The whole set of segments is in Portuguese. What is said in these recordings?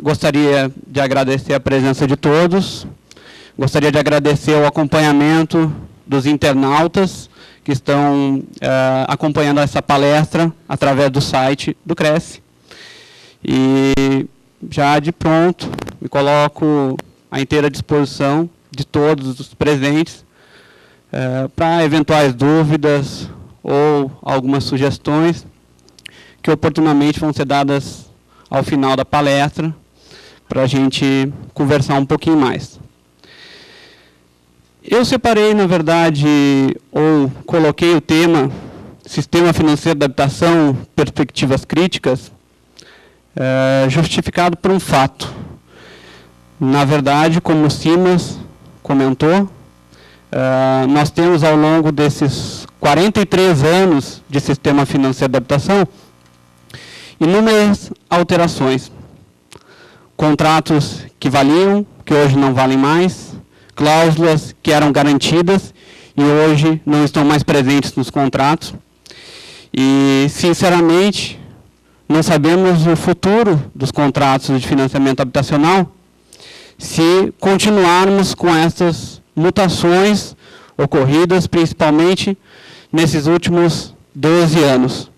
Gostaria de agradecer a presença de todos, gostaria de agradecer o acompanhamento dos internautas que estão acompanhando essa palestra através do site do Cresce. E já de pronto, me coloco à inteira disposição de todos os presentes para eventuais dúvidas ou algumas sugestões que oportunamente vão ser dadas ao final da palestra, para a gente conversar um pouquinho mais. Eu separei, na verdade, ou coloquei o tema Sistema Financeiro da Habitação, Perspectivas Críticas, justificado por um fato. Na verdade, como o Simas comentou, nós temos ao longo desses 43 anos de Sistema Financeiro da Habitação, inúmeras alterações. Contratos que valiam, que hoje não valem mais, cláusulas que eram garantidas e hoje não estão mais presentes nos contratos. E, sinceramente, não sabemos o futuro dos contratos de financiamento habitacional se continuarmos com essas mutações ocorridas, principalmente nesses últimos 12 anos.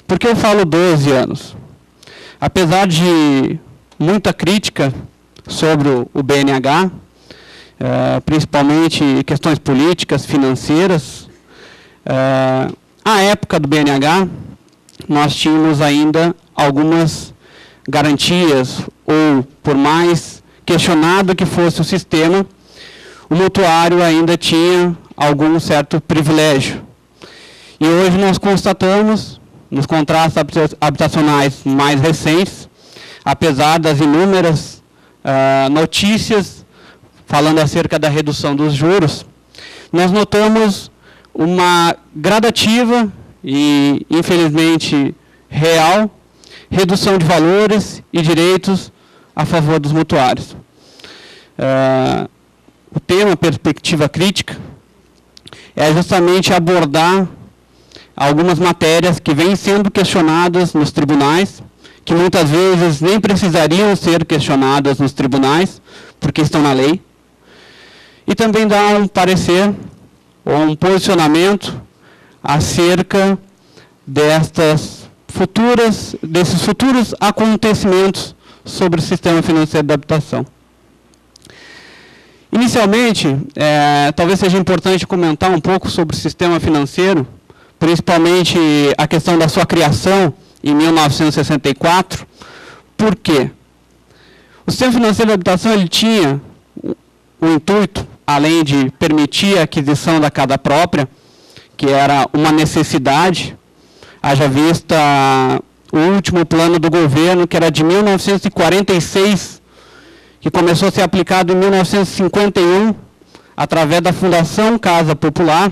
Por que eu falo 12 anos? Apesar de muita crítica sobre o BNH, principalmente questões políticas, financeiras, à época do BNH, nós tínhamos ainda algumas garantias, ou por mais questionado que fosse o sistema, o mutuário ainda tinha algum certo privilégio. E hoje nós constatamos, nos contratos habitacionais mais recentes, apesar das inúmeras notícias falando acerca da redução dos juros, nós notamos uma gradativa e, infelizmente, real redução de valores e direitos a favor dos mutuários. O tema Perspectiva Crítica é justamente abordar algumas matérias que vêm sendo questionadas nos tribunais, que muitas vezes nem precisariam ser questionadas nos tribunais, porque estão na lei, e também dar um parecer ou um posicionamento acerca desses futuros acontecimentos sobre o sistema financeiro da habitação. Inicialmente, talvez seja importante comentar um pouco sobre o sistema financeiro, principalmente a questão da sua criação em 1964. Por quê? O sistema financeiro da habitação ele tinha o intuito, além de permitir a aquisição da casa própria, que era uma necessidade, haja vista o último plano do governo, que era de 1946, que começou a ser aplicado em 1951, através da Fundação Casa Popular,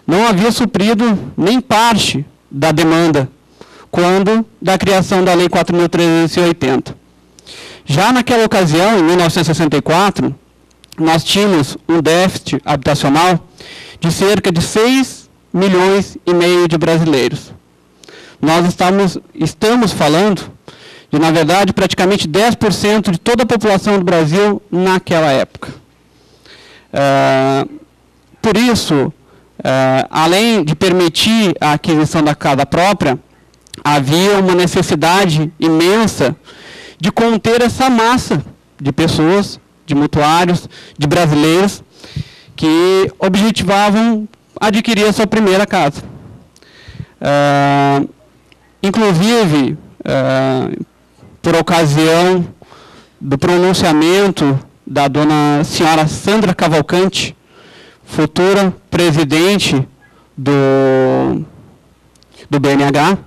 não havia suprido nem parte da demanda, quando da criação da Lei 4.380. Já naquela ocasião, em 1964, nós tínhamos um déficit habitacional de cerca de 6,5 milhões de brasileiros. Nós estamos falando de, na verdade, praticamente 10% de toda a população do Brasil naquela época. Por isso, além de permitir a aquisição da casa própria, havia uma necessidade imensa de conter essa massa de pessoas, de mutuários, de brasileiros, que objetivavam adquirir a sua primeira casa. Inclusive, por ocasião do pronunciamento da dona senhora Sandra Cavalcante, futura presidente do BNH,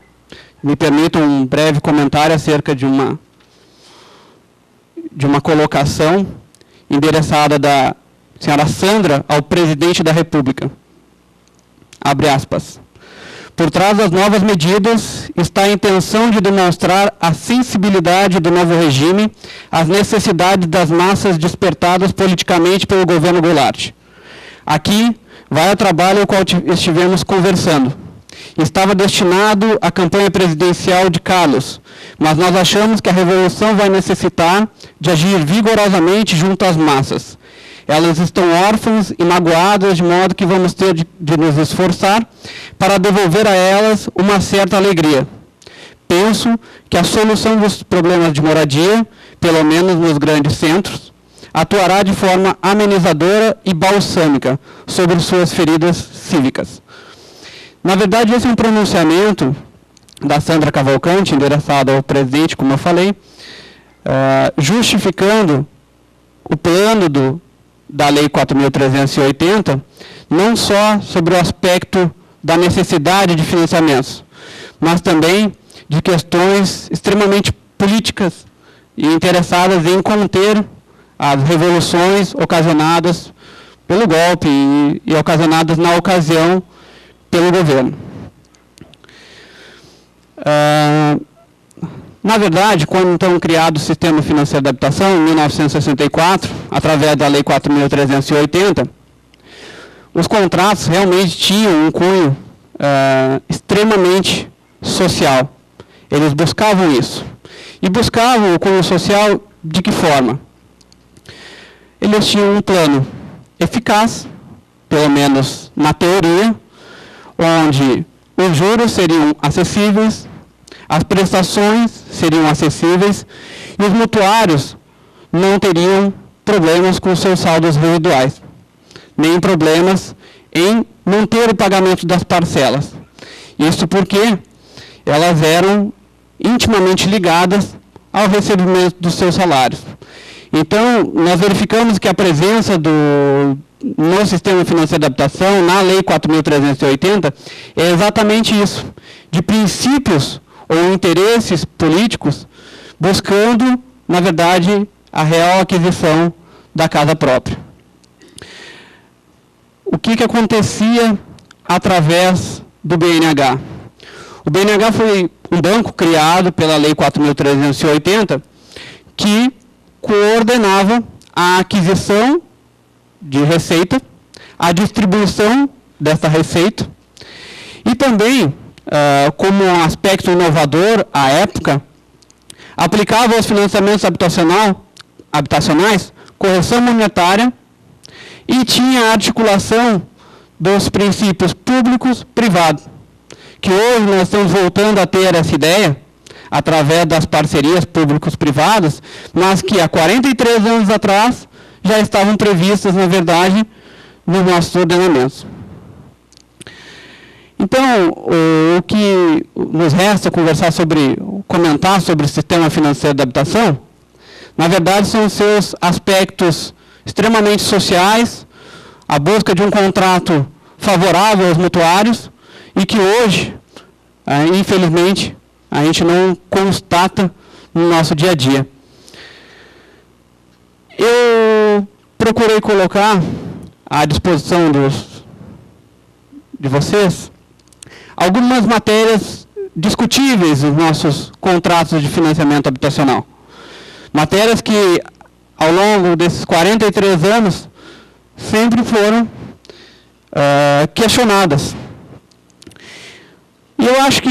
me permitam um breve comentário acerca de uma colocação endereçada da senhora Sandra ao presidente da República. Abre aspas. Por trás das novas medidas está a intenção de demonstrar a sensibilidade do novo regime às necessidades das massas despertadas politicamente pelo governo Goulart. Aqui vai o trabalho ao qual estivemos conversando. Estava destinado à campanha presidencial de Carlos, mas nós achamos que a revolução vai necessitar de agir vigorosamente junto às massas. Elas estão órfãs e magoadas, de modo que vamos ter de nos esforçar para devolver a elas uma certa alegria. Penso que a solução dos problemas de moradia, pelo menos nos grandes centros, atuará de forma amenizadora e balsâmica sobre suas feridas cívicas. Na verdade, esse é um pronunciamento da Sandra Cavalcante, endereçado ao presidente, como eu falei, justificando o plano da Lei 4.380, não só sobre o aspecto da necessidade de financiamentos, mas também de questões extremamente políticas e interessadas em conter as revoluções ocasionadas pelo golpe e ocasionadas na ocasião pelo governo. Na verdade, quando então criado o Sistema Financeiro de Habitação, em 1964, através da Lei 4.380, os contratos realmente tinham um cunho extremamente social. Eles buscavam isso. E buscavam o cunho social de que forma? Eles tinham um plano eficaz, pelo menos na teoria, onde os juros seriam acessíveis, as prestações seriam acessíveis e os mutuários não teriam problemas com seus saldos residuais, nem problemas em manter o pagamento das parcelas. Isso porque elas eram intimamente ligadas ao recebimento dos seus salários. Então, nós verificamos que a presença no Sistema Financeiro de Habitação, na Lei 4.380, é exatamente isso, de princípios ou interesses políticos, buscando, na verdade, a real aquisição da casa própria. O que acontecia através do BNH? O BNH foi um banco criado pela Lei 4.380, que coordenava a aquisição de receita, a distribuição dessa receita, e também, como um aspecto inovador à época, aplicava aos financiamentos habitacionais correção monetária e tinha a articulação dos princípios públicos-privados, que hoje nós estamos voltando a ter essa ideia, através das parcerias públicos-privadas, mas que há 43 anos atrás já estavam previstas, na verdade, nos nossos ordenamentos. Então, o que nos resta comentar sobre o Sistema Financeiro de Habitação, na verdade, são os seus aspectos extremamente sociais, a busca de um contrato favorável aos mutuários, e que hoje, infelizmente, a gente não constata no nosso dia a dia. Eu procurei colocar à disposição de vocês algumas matérias discutíveis nos nossos contratos de financiamento habitacional. Matérias que, ao longo desses 43 anos, sempre foram questionadas. E eu acho que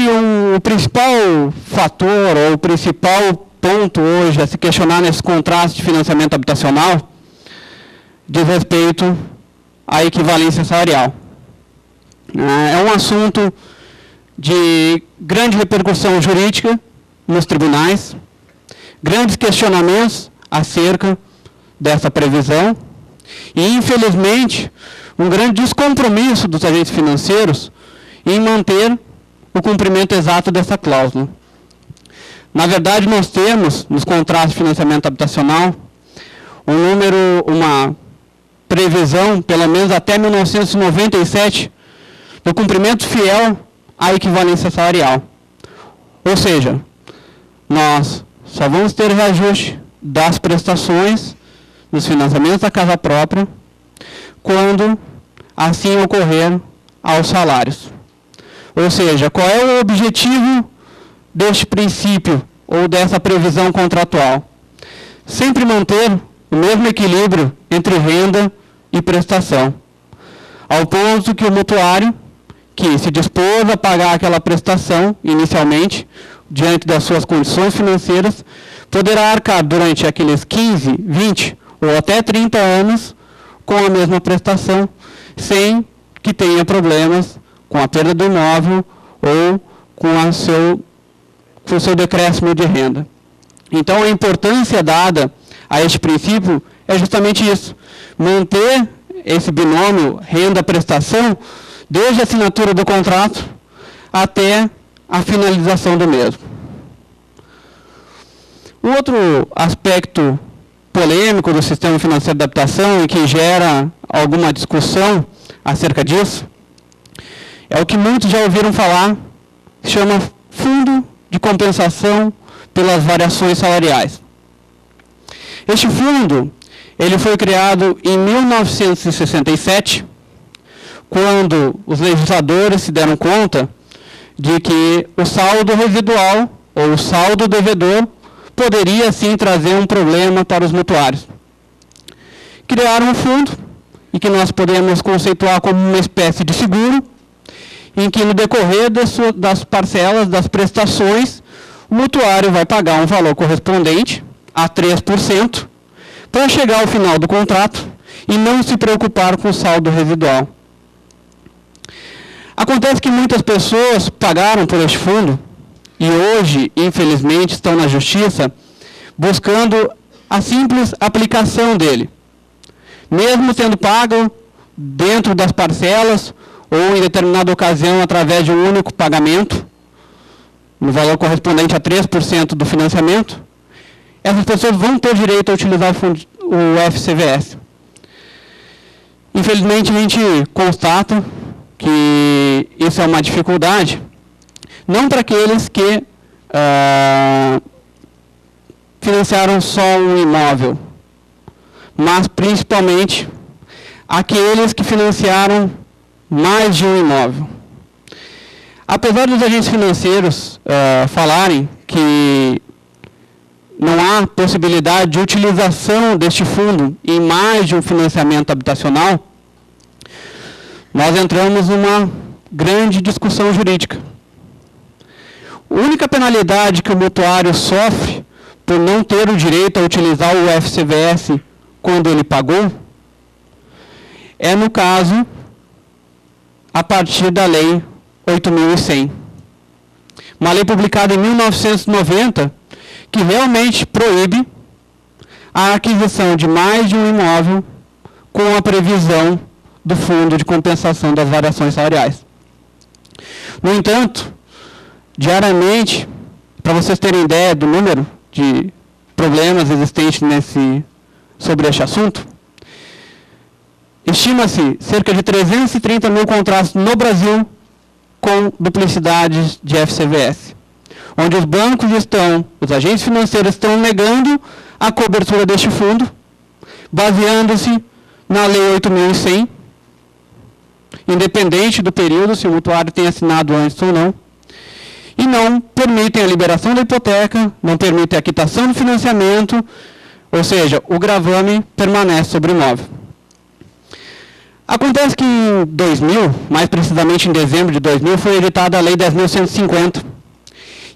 o principal fator, ou o principal ponto hoje a se questionar nesses contratos de financiamento habitacional, diz respeito à equivalência salarial. É um assunto de grande repercussão jurídica nos tribunais, grandes questionamentos acerca dessa previsão e, infelizmente, um grande descompromisso dos agentes financeiros em manter o cumprimento exato dessa cláusula. Na verdade, nós temos, nos contratos de financiamento habitacional, uma previsão, pelo menos até 1997, do cumprimento fiel à equivalência salarial. Ou seja, nós só vamos ter reajuste das prestações dos financiamentos da casa própria quando assim ocorrer aos salários. Ou seja, qual é o objetivo deste princípio ou dessa previsão contratual? Sempre manter o mesmo equilíbrio entre renda e prestação, ao ponto que o mutuário, que se dispôs a pagar aquela prestação inicialmente, diante das suas condições financeiras, poderá arcar durante aqueles 15, 20 ou até 30 anos com a mesma prestação, sem que tenha problemas com a perda do imóvel ou com o seu decréscimo de renda. Então, a importância dada a este princípio é justamente isso: manter esse binômio renda-prestação desde a assinatura do contrato até a finalização do mesmo. Um outro aspecto polêmico do sistema financeiro de habitação e que gera alguma discussão acerca disso é o que muitos já ouviram falar, que se chama Fundo de Compensação pelas Variações Salariais. Este fundo ele foi criado em 1967, quando os legisladores se deram conta de que o saldo residual ou o saldo devedor poderia sim trazer um problema para os mutuários. Criaram um fundo, e que nós podemos conceituar como uma espécie de seguro, em que no decorrer das parcelas, das prestações, o mutuário vai pagar um valor correspondente a 3%, para chegar ao final do contrato e não se preocupar com o saldo residual. Acontece que muitas pessoas pagaram por este fundo e hoje, infelizmente, estão na justiça buscando a simples aplicação dele. Mesmo sendo pago dentro das parcelas ou em determinada ocasião através de um único pagamento, no valor correspondente a 3% do financiamento, essas pessoas vão ter direito a utilizar o FCVS. Infelizmente, a gente constata que isso é uma dificuldade, não para aqueles que financiaram só um imóvel, mas principalmente aqueles que financiaram mais de um imóvel. Apesar dos agentes financeiros falarem que não há possibilidade de utilização deste fundo em mais de um financiamento habitacional, nós entramos numa grande discussão jurídica. A única penalidade que o mutuário sofre por não ter o direito a utilizar o FCVS quando ele pagou é, no caso, a partir da Lei 8.100. Uma lei publicada em 1990, que realmente proíbe a aquisição de mais de um imóvel com a previsão do Fundo de Compensação das Variações Salariais. No entanto, diariamente, para vocês terem ideia do número de problemas existentes sobre este assunto, estima-se cerca de 330 mil contratos no Brasil com duplicidades de FCVS, onde os bancos os agentes financeiros estão negando a cobertura deste fundo, baseando-se na Lei 8.100, independente do período, se o mutuário tem assinado antes ou não, e não permitem a liberação da hipoteca, não permitem a quitação do financiamento, ou seja, o gravame permanece sobre o imóvel. Acontece que em 2000, mais precisamente em dezembro de 2000, foi editada a Lei 10.150.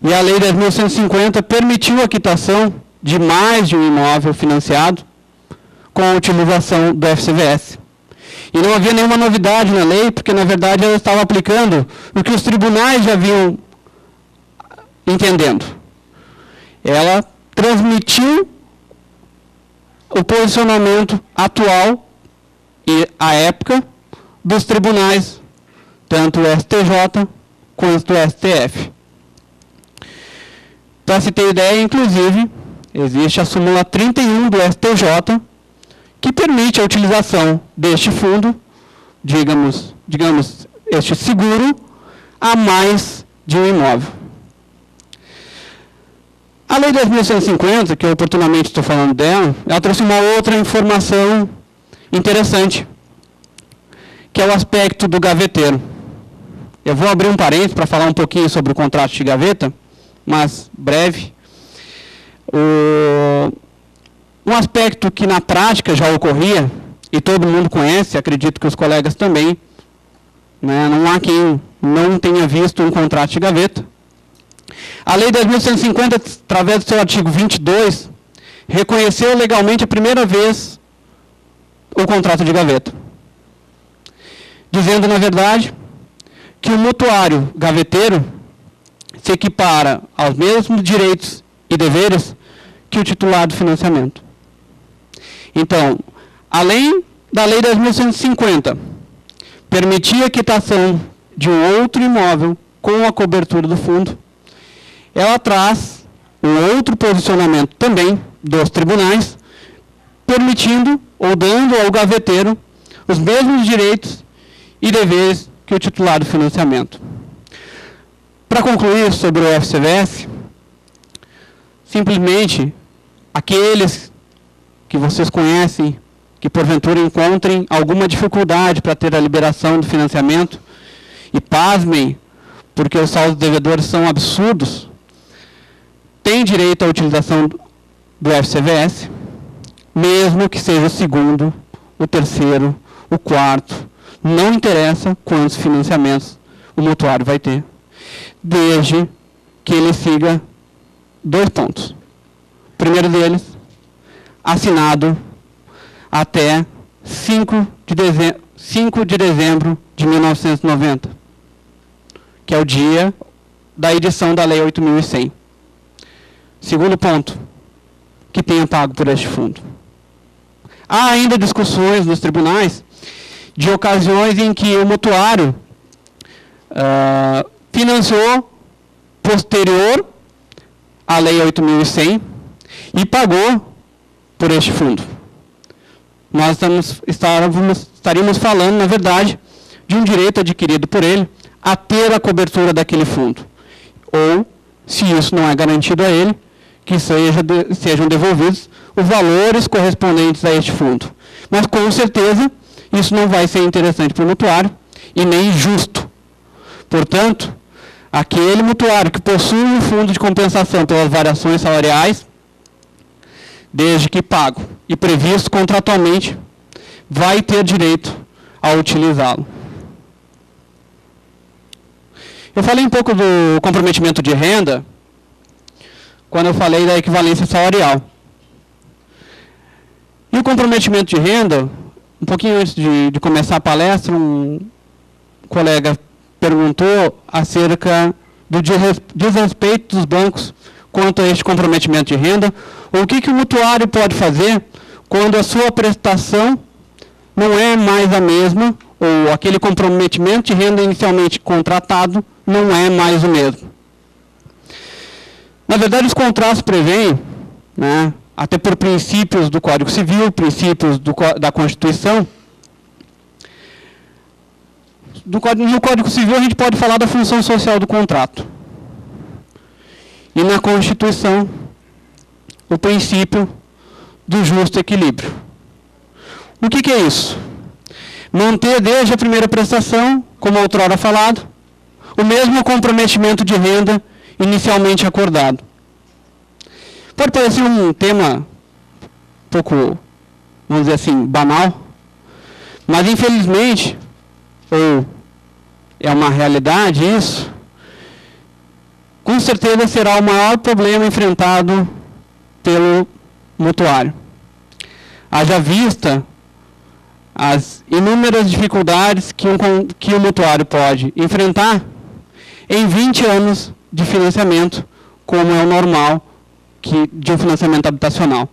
E a Lei 10.150 permitiu a quitação de mais de um imóvel financiado com a utilização do FCVS. E não havia nenhuma novidade na lei, porque na verdade ela estava aplicando o que os tribunais já vinham entendendo. Ela transmitiu o posicionamento atual e a época dos tribunais, tanto o STJ quanto o STF. Para se ter ideia, inclusive, existe a súmula 31 do STJ, que permite a utilização deste fundo, digamos, este seguro, a mais de um imóvel. A Lei 10.150, que eu oportunamente estou falando dela, ela trouxe uma outra informação interessante, que é o aspecto do gaveteiro. Eu vou abrir um parênteses para falar um pouquinho sobre o contrato de gaveta, mas breve. Um aspecto que na prática já ocorria, e todo mundo conhece, acredito que os colegas também, né, não há quem não tenha visto um contrato de gaveta. A Lei 10.150, através do seu artigo 22, reconheceu legalmente a primeira vez o contrato de gaveta, dizendo, na verdade, que o mutuário gaveteiro se equipara aos mesmos direitos e deveres que o titular do financiamento. Então, além da Lei 10.150 permitir a quitação de um outro imóvel com a cobertura do fundo, ela traz um outro posicionamento também dos tribunais, permitindo ou dando ao gaveteiro os mesmos direitos e deveres que o titular do financiamento. Para concluir sobre o FCVS, simplesmente aqueles que vocês conhecem, que porventura encontrem alguma dificuldade para ter a liberação do financiamento, e pasmem, porque os saldos devedores são absurdos, têm direito à utilização do FCVS, mesmo que seja o segundo, o terceiro, o quarto, não interessa quantos financiamentos o mutuário vai ter, desde que ele siga 2 pontos. O primeiro deles, assinado até 5 de dezembro de 1990, que é o dia da edição da Lei 8.100. Segundo ponto, que tenha pago por este fundo. Há ainda discussões nos tribunais de ocasiões em que o mutuário financiou posterior à Lei 8.100 e pagou por este fundo. Nós estaríamos falando, na verdade, de um direito adquirido por ele a ter a cobertura daquele fundo. Ou, se isso não é garantido a ele, que sejam devolvidos os valores correspondentes a este fundo. Mas, com certeza, isso não vai ser interessante para o mutuário e nem justo. Portanto, aquele mutuário que possui um fundo de compensação pelas variações salariais, desde que pago e previsto contratualmente, vai ter direito a utilizá-lo. Eu falei um pouco do comprometimento de renda quando eu falei da equivalência salarial. E o comprometimento de renda, um pouquinho antes de começar a palestra, um colega perguntou acerca do desrespeito dos bancos quanto a este comprometimento de renda, ou o que o mutuário pode fazer quando a sua prestação não é mais a mesma, ou aquele comprometimento de renda inicialmente contratado não é mais o mesmo. Na verdade, os contratos prevêem, né, até por princípios do Código Civil, princípios da Constituição. No Código Civil a gente pode falar da função social do contrato. E na Constituição, o princípio do justo equilíbrio. O que é isso? Manter desde a primeira prestação, como outrora falado, o mesmo comprometimento de renda inicialmente acordado. Pode parecer um tema um pouco, vamos dizer assim, banal, mas infelizmente, ou é uma realidade isso, com certeza será o maior problema enfrentado pelo mutuário. Haja vista as inúmeras dificuldades que o mutuário pode enfrentar em 20 anos de financiamento, como é o normal de um financiamento habitacional.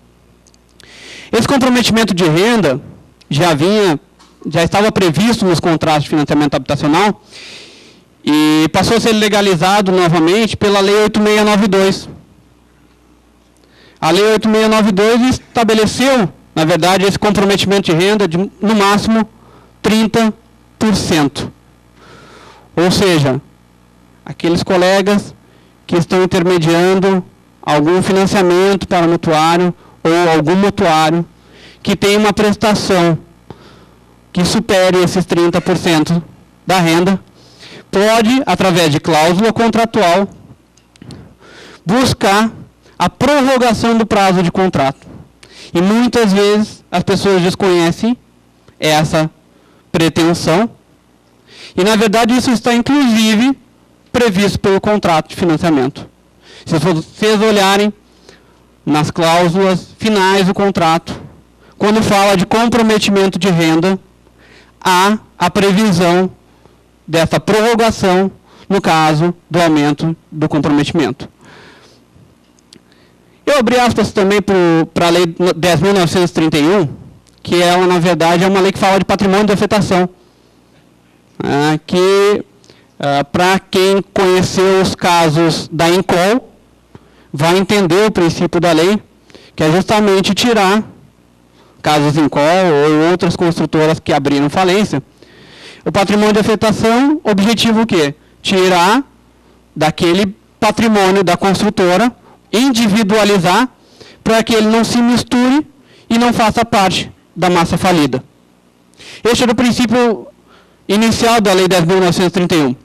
Esse comprometimento de renda já estava previsto nos contratos de financiamento habitacional e passou a ser legalizado novamente pela Lei 8692. A Lei 8692 estabeleceu, na verdade, esse comprometimento de renda de, no máximo, 30%. Ou seja, aqueles colegas que estão intermediando algum financiamento para mutuário ou algum mutuário que tem uma prestação que supere esses 30% da renda, pode, através de cláusula contratual, buscar a prorrogação do prazo de contrato. E muitas vezes as pessoas desconhecem essa pretensão, e na verdade isso está inclusive previsto pelo contrato de financiamento. Se vocês olharem nas cláusulas finais do contrato, quando fala de comprometimento de renda, há a previsão dessa prorrogação no caso do aumento do comprometimento. Eu abri aspas também para a Lei 10.931, que ela, na verdade, é uma lei que fala de patrimônio de afetação. Para quem conheceu os casos da Incol, vai entender o princípio da lei, que é justamente tirar casos Incol ou outras construtoras que abriram falência. O patrimônio de afetação, objetivo o quê? Tirar daquele patrimônio da construtora, individualizar, para que ele não se misture e não faça parte da massa falida. Este era o princípio inicial da Lei 10.931.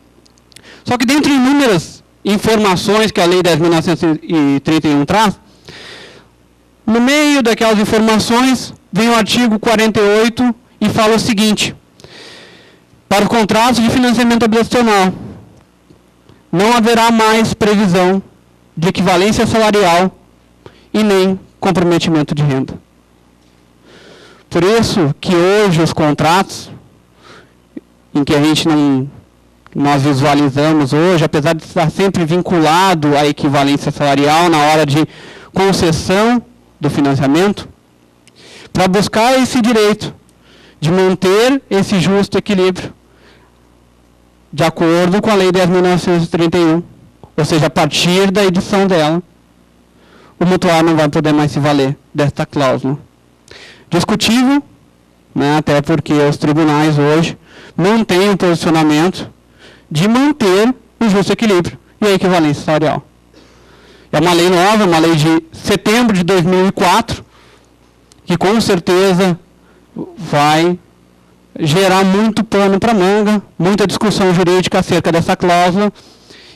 Só que dentre inúmeras informações que a Lei 10.931 traz, no meio daquelas informações vem o artigo 48 e fala o seguinte: para o contrato de financiamento habitacional, não haverá mais previsão de equivalência salarial e nem comprometimento de renda. Por isso que hoje os contratos, em que nós visualizamos hoje, apesar de estar sempre vinculado à equivalência salarial na hora de concessão do financiamento, para buscar esse direito de manter esse justo equilíbrio, de acordo com a Lei 10.931, ou seja, a partir da edição dela, o mutuário não vai poder mais se valer desta cláusula. Discutível, né, até porque os tribunais hoje mantêm o posicionamento de manter o justo equilíbrio e a equivalência salarial. É uma lei nova, uma lei de setembro de 2004, que com certeza vai gerar muito pano para manga, muita discussão jurídica acerca dessa cláusula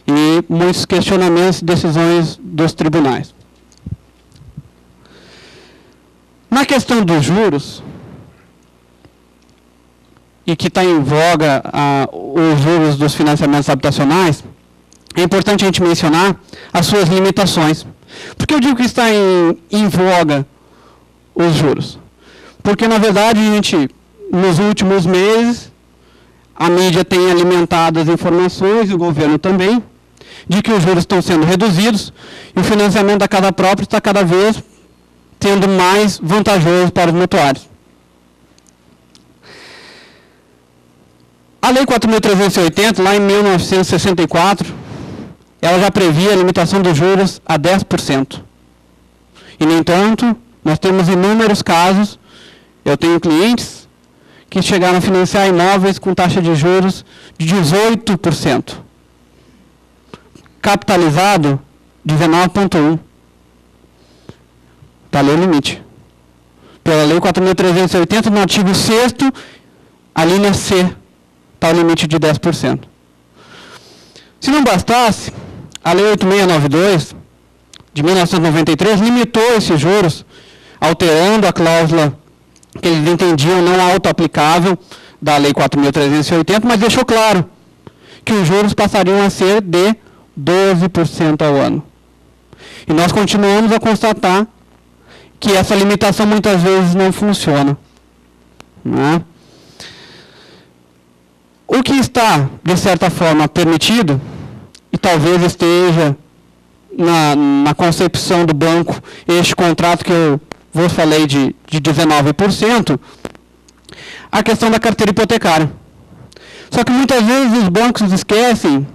e muitos questionamentos e decisões dos tribunais. Na questão dos juros, e que está em voga os juros dos financiamentos habitacionais, é importante a gente mencionar as suas limitações. Por que eu digo que está em voga os juros? Porque, na verdade, nos últimos meses, a mídia tem alimentado as informações, e o governo também, de que os juros estão sendo reduzidos e o financiamento da casa própria está cada vez sendo mais vantajoso para os mutuários. A Lei 4.380, lá em 1964, ela já previa a limitação dos juros a 10%. E, no entanto, nós temos inúmeros casos, eu tenho clientes que chegaram a financiar imóveis com taxa de juros de 18%. Capitalizado, 19,1%. Está ali o limite. Pela Lei 4.380, no artigo 6º, a linha C, está o limite de 10%. Se não bastasse, a Lei 8692, de 1993, limitou esses juros, alterando a cláusula que eles entendiam não auto-aplicável da Lei 4.380, mas deixou claro que os juros passariam a ser de 12% ao ano. E nós continuamos a constatar que essa limitação muitas vezes não funciona. Né? O que está, de certa forma, permitido, e talvez esteja na concepção do banco, este contrato que eu vos falei de 19%, a questão da carteira hipotecária. Só que muitas vezes os bancos esquecem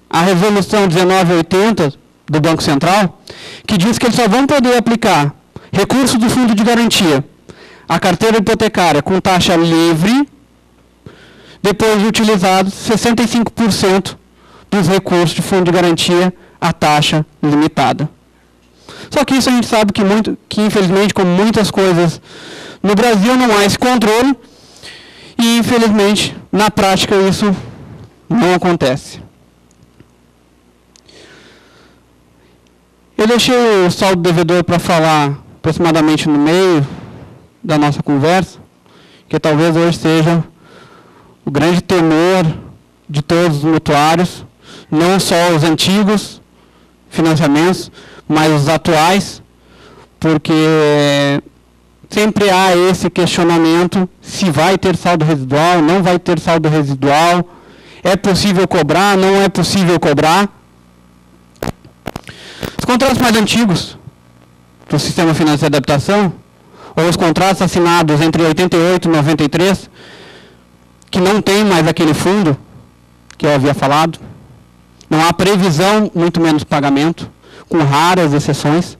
a resolução 1980 do Banco Central, que diz que eles só vão poder aplicar recurso do fundo de garantia à carteira hipotecária com taxa livre depois de utilizados 65% dos recursos de fundo de garantia à taxa limitada. Só que isso a gente sabe que infelizmente, como muitas coisas no Brasil, não há esse controle e, infelizmente, na prática isso não acontece. Eu deixei o saldo devedor para falar aproximadamente no meio da nossa conversa, que talvez hoje seja o grande temor de todos os mutuários, não só os antigos financiamentos, mas os atuais, porque sempre há esse questionamento se vai ter saldo residual, não vai ter saldo residual, é possível cobrar, não é possível cobrar. Os contratos mais antigos do Sistema Financeiro de Habitação, ou os contratos assinados entre 88 e 93, que não tem mais aquele fundo que eu havia falado, não há previsão, muito menos pagamento, com raras exceções.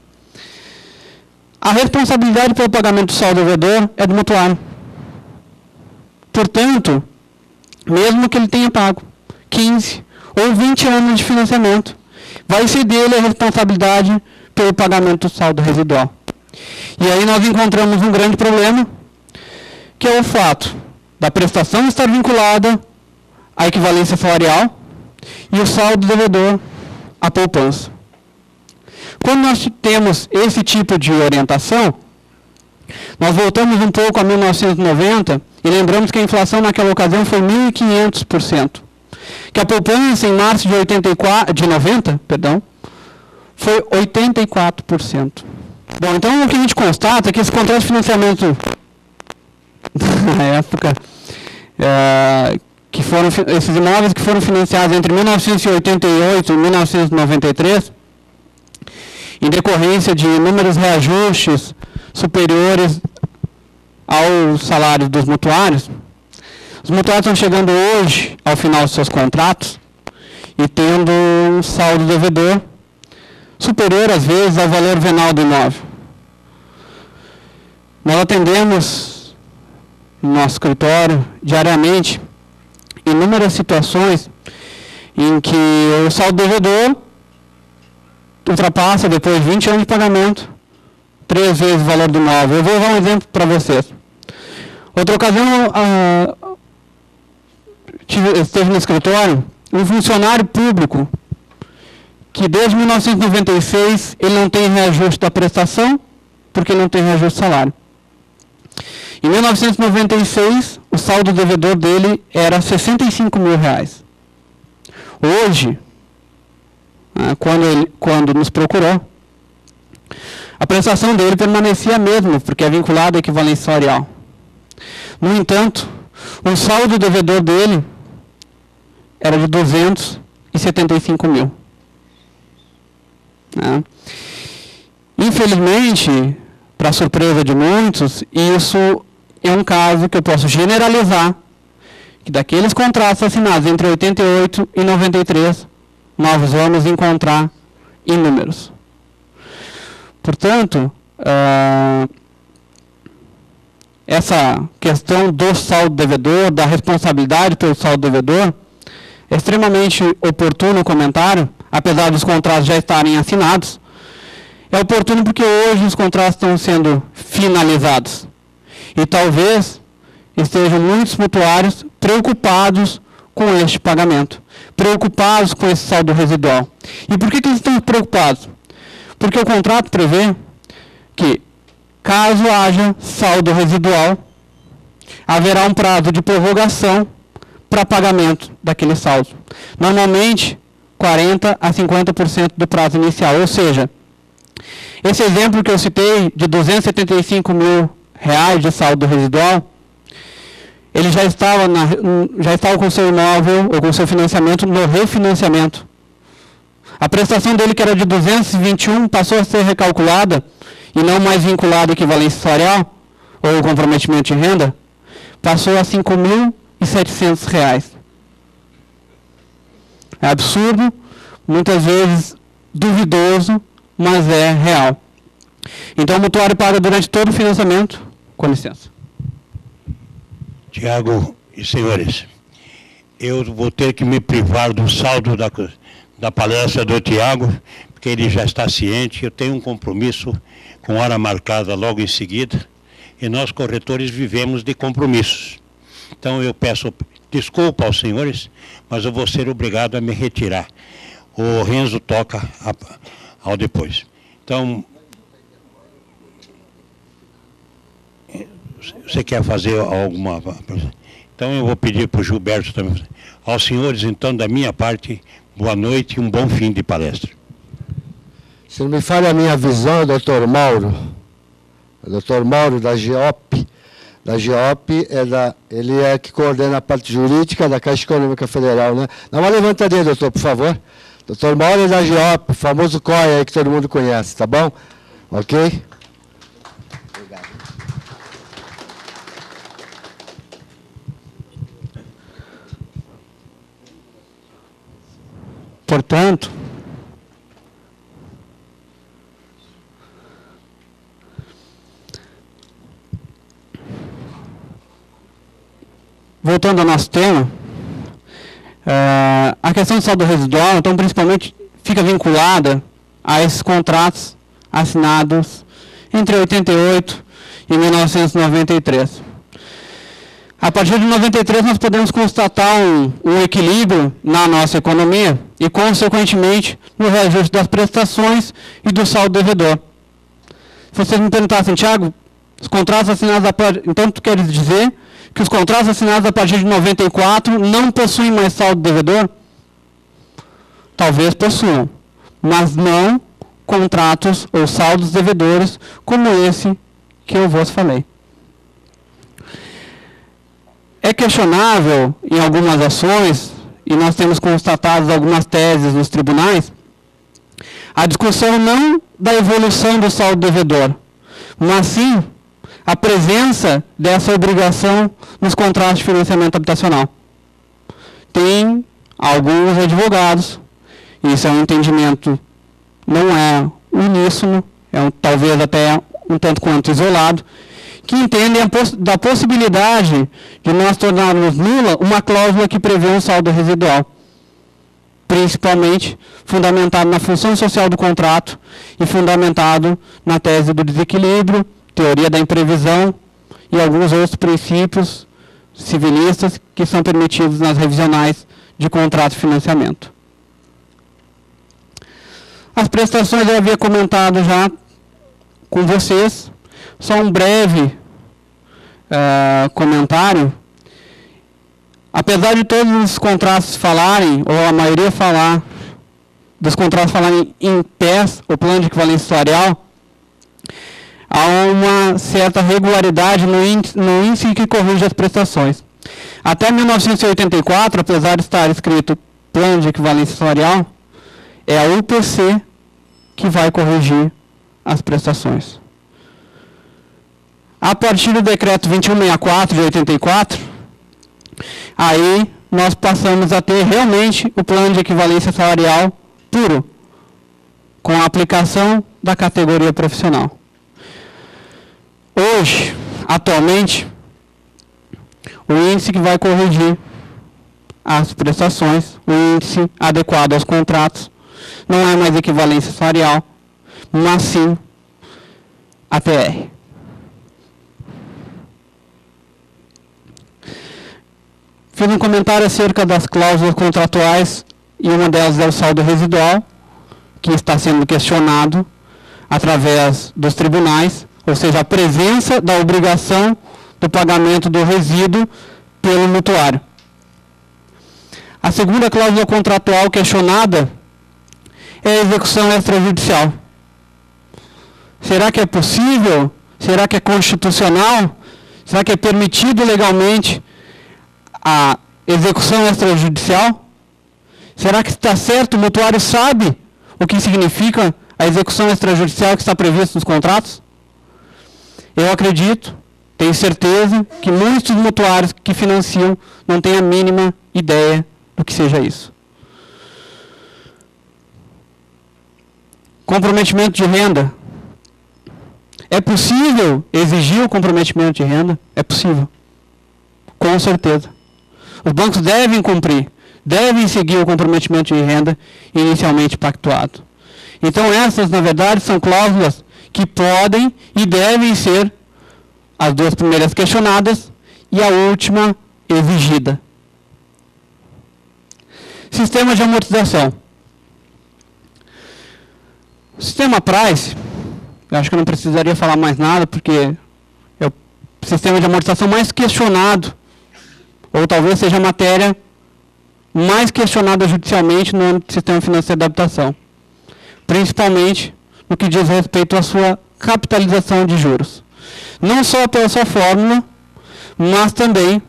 A responsabilidade pelo pagamento do saldo devedor é do mutuário. Portanto, mesmo que ele tenha pago 15 ou 20 anos de financiamento, vai ser dele a responsabilidade pelo pagamento do saldo residual. E aí nós encontramos um grande problema, que é o fato da prestação estar vinculada à equivalência salarial e o saldo devedor à poupança. Quando nós temos esse tipo de orientação, nós voltamos um pouco a 1990 e lembramos que a inflação naquela ocasião foi 1.500%. Que a poupança em março de 90, foi 84%. Bom, então o que a gente constata é que esse contrato de financiamento na época, esses imóveis que foram financiados entre 1988 e 1993, em decorrência de inúmeros reajustes superiores ao salário dos mutuários, os mutuários estão chegando hoje ao final dos seus contratos e tendo um saldo devedor superior, às vezes, ao valor venal do imóvel. Nós atendemos no nosso escritório, diariamente, inúmeras situações em que o saldo devedor ultrapassa, depois de 20 anos de pagamento, 3 vezes o valor do imóvel. Eu vou dar um exemplo para vocês. Outra ocasião, esteve no escritório um funcionário público que desde 1996 ele não tem reajuste da prestação, porque ele não tem reajuste do salário. Em 1996, o saldo devedor dele era R$ 65 mil. Hoje, quando nos procurou, a prestação dele permanecia a mesma, porque é vinculada à equivalência salarial. No entanto, o saldo devedor dele era de 275 mil. Infelizmente, para surpresa de muitos, isso é um caso que eu posso generalizar, que daqueles contratos assinados entre 88 e 93, nós vamos encontrar inúmeros. Portanto, essa questão do saldo devedor, da responsabilidade pelo saldo devedor, é extremamente oportuno o comentário, apesar dos contratos já estarem assinados. É oportuno porque hoje os contratos estão sendo finalizados. E talvez estejam muitos mutuários preocupados com este pagamento, preocupados com esse saldo residual. E por que eles estão preocupados? Porque o contrato prevê que, caso haja saldo residual, haverá um prazo de prorrogação para pagamento daquele saldo. Normalmente, 40% a 50% do prazo inicial. Ou seja, esse exemplo que eu citei de R$ 275 mil de saldo residual, ele já estava com seu imóvel ou com seu financiamento no refinanciamento. A prestação dele, que era de 221, passou a ser recalculada e não mais vinculada à equivalência salarial ou comprometimento de renda, passou a R$ 5.700. É absurdo, muitas vezes duvidoso, mas é real. Então o mutuário paga durante todo o financiamento. Com licença. Tiago e senhores, eu vou ter que me privar do saldo da palestra do Tiago, porque ele já está ciente. Eu tenho um compromisso com hora marcada logo em seguida, e nós, corretores, vivemos de compromissos. Então, eu peço desculpa aos senhores, mas eu vou ser obrigado a me retirar. O Renzo toca ao depois. Então, você quer fazer alguma... Então, eu vou pedir para o Gilberto também. Aos senhores, então, da minha parte, boa noite e um bom fim de palestra. Se não me falha a minha visão, doutor Mauro. O doutor Mauro, da GEOP. Da GEOP, ele é que coordena a parte jurídica da Caixa Econômica Federal, né? Dá uma levantadinha, doutor, por favor. Doutor Mauro é da GEOP, o famoso COI aí que todo mundo conhece, tá bom? Ok? Obrigado. Portanto, voltando ao nosso tema, a questão do saldo residual, então, principalmente, fica vinculada a esses contratos assinados entre 88 e 1993. A partir de 93, nós podemos constatar um equilíbrio na nossa economia e, consequentemente, no reajuste das prestações e do saldo devedor. Se vocês me perguntassem, Thiago, os contratos assinados a partir... Então, tu queres dizer que os contratos assinados a partir de 94 não possuem mais saldo devedor? Talvez possuam, mas não contratos ou saldos devedores como esse que eu vos falei. É questionável em algumas ações, e nós temos constatado algumas teses nos tribunais, a discussão não da evolução do saldo devedor, mas sim a presença dessa obrigação nos contratos de financiamento habitacional. Tem alguns advogados, e isso é um entendimento, não é uníssono, talvez até um tanto quanto isolado, que entendem da possibilidade de nós tornarmos nula uma cláusula que prevê um saldo residual, principalmente fundamentado na função social do contrato e fundamentado na tese do desequilíbrio, teoria da imprevisão e alguns outros princípios civilistas que são permitidos nas revisionais de contrato de financiamento. As prestações eu havia comentado já com vocês, só um breve comentário. Apesar de todos os contratos falarem, ou a maioria falar, dos contratos falarem em PES, o plano de equivalência salarial, há uma certa regularidade no índice que corrige as prestações. Até 1984, apesar de estar escrito plano de equivalência salarial, é a UPC que vai corrigir as prestações. A partir do decreto 2164 de 84, aí nós passamos a ter realmente o plano de equivalência salarial puro, com a aplicação da categoria profissional. Hoje, atualmente, o índice que vai corrigir as prestações, o índice adequado aos contratos, não é mais equivalência salarial, mas sim a TR. Fiz um comentário acerca das cláusulas contratuais, e uma delas é o saldo residual, que está sendo questionado através dos tribunais, ou seja, a presença da obrigação do pagamento do resíduo pelo mutuário. A segunda cláusula contratual questionada é a execução extrajudicial. Será que é possível? Será que é constitucional? Será que é permitido legalmente a execução extrajudicial? Será que está certo? O mutuário sabe o que significa a execução extrajudicial que está prevista nos contratos? Eu acredito, tenho certeza, que muitos mutuários que financiam não têm a mínima ideia do que seja isso. Comprometimento de renda. É possível exigir o comprometimento de renda? É possível. Com certeza. Os bancos devem cumprir, devem seguir o comprometimento de renda inicialmente pactuado. Então essas, na verdade, são cláusulas que podem e devem ser as duas primeiras questionadas e a última exigida. Sistema de amortização. O sistema Price, eu acho que eu não precisaria falar mais nada, porque é o sistema de amortização mais questionado, ou talvez seja a matéria mais questionada judicialmente no âmbito do sistema financeiro de habitação, principalmente no que diz respeito à sua capitalização de juros. Não só pela sua fórmula, mas também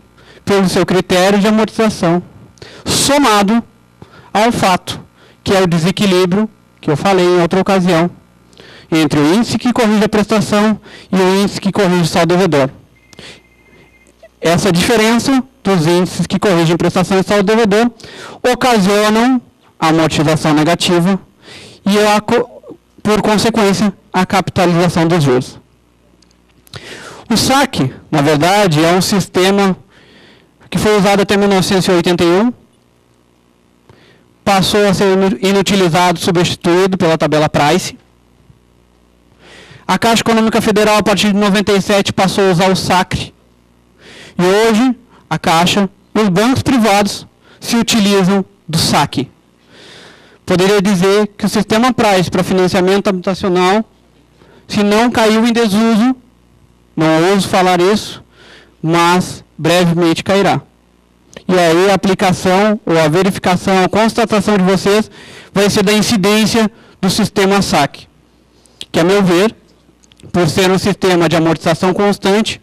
pelo seu critério de amortização, somado ao fato que é o desequilíbrio, que eu falei em outra ocasião, entre o índice que corrige a prestação e o índice que corrige o saldo devedor. Essa diferença dos índices que corrigem prestação e saldo devedor ocasionam a amortização negativa e, por consequência, a capitalização dos juros. O SAC, na verdade, é um sistema que foi usado até 1981, passou a ser inutilizado, substituído pela tabela Price. A Caixa Econômica Federal, a partir de 97, passou a usar o SACRE. E hoje, a Caixa e os bancos privados se utilizam do SAC. Poderia dizer que o sistema Price para financiamento habitacional, se não caiu em desuso, não ouso falar isso, mas brevemente cairá. E aí a aplicação, ou a verificação, a constatação de vocês vai ser da incidência do sistema SAC, que, a meu ver, por ser um sistema de amortização constante,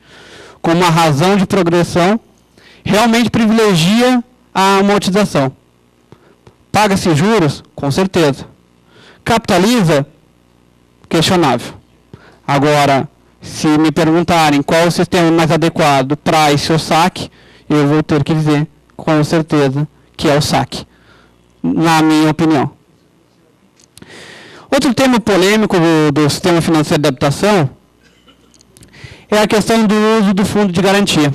com uma razão de progressão, realmente privilegia a amortização. Paga-se juros? Com certeza. Capitaliza? Questionável. Agora, se me perguntarem qual é o sistema mais adequado, Price ou SAC, eu vou ter que dizer, com certeza, que é o SAC, na minha opinião. Outro tema polêmico do sistema financeiro de habitação é a questão do uso do fundo de garantia.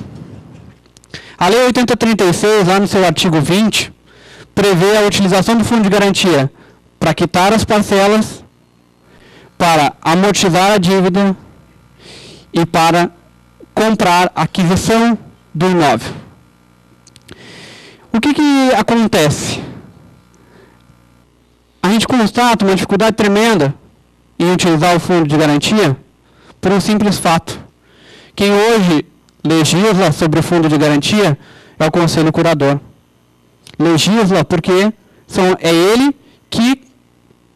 A Lei 8036, lá no seu artigo 20, prevê a utilização do fundo de garantia para quitar as parcelas, para amortizar a dívida e para comprar a aquisição do imóvel. O que acontece? A gente constata uma dificuldade tremenda em utilizar o fundo de garantia por um simples fato. Quem hoje legisla sobre o fundo de garantia é o Conselho Curador. Legisla porque é ele que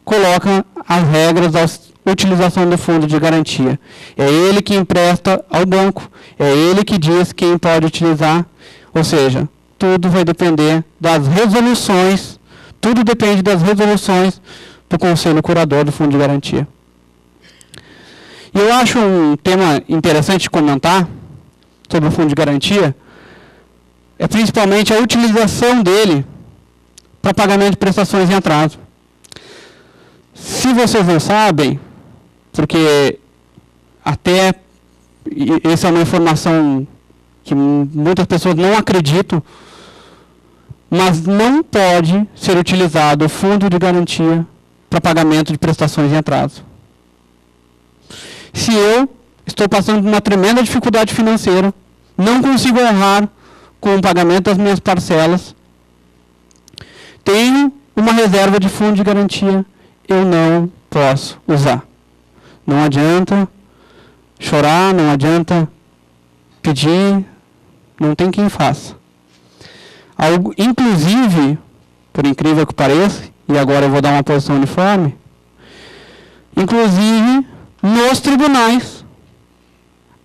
coloca as regras da utilização do fundo de garantia. É ele que empresta ao banco, é ele que diz quem pode utilizar, ou seja, tudo vai depender das resoluções, tudo depende das resoluções do Conselho Curador do Fundo de Garantia. E eu acho um tema interessante de comentar sobre o Fundo de Garantia, é principalmente a utilização dele para pagamento de prestações em atraso. Se vocês não sabem, porque até essa é uma informação que muitas pessoas não acreditam, mas não pode ser utilizado o fundo de garantia para pagamento de prestações em atraso. Se eu estou passando por uma tremenda dificuldade financeira, não consigo honrar com o pagamento das minhas parcelas, tenho uma reserva de fundo de garantia, eu não posso usar. Não adianta chorar, não adianta pedir, não tem quem faça. Algo, inclusive, por incrível que pareça, e agora eu vou dar uma posição uniforme, inclusive, nos tribunais,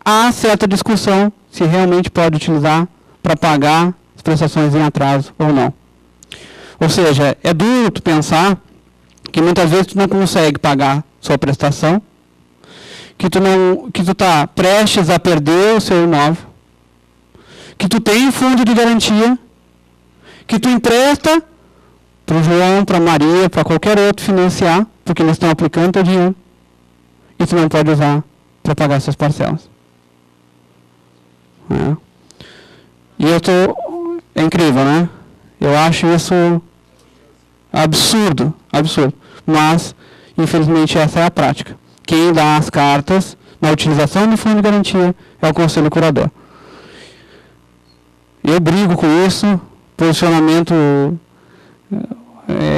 há certa discussão se realmente pode utilizar para pagar as prestações em atraso ou não. Ou seja, é duro tu pensar que muitas vezes tu não consegue pagar sua prestação, que tu está prestes a perder o seu imóvel, que tu tem fundo de garantia, que tu empresta para o João, para a Maria, para qualquer outro financiar, porque eles estão aplicando teu dinheiro, e tu não pode usar para pagar suas parcelas. E é incrível, né? Eu acho isso absurdo, absurdo. Mas, Infelizmente, essa é a prática. Quem dá as cartas na utilização do fundo de garantia é o Conselho Curador. Eu brigo com isso, posicionamento...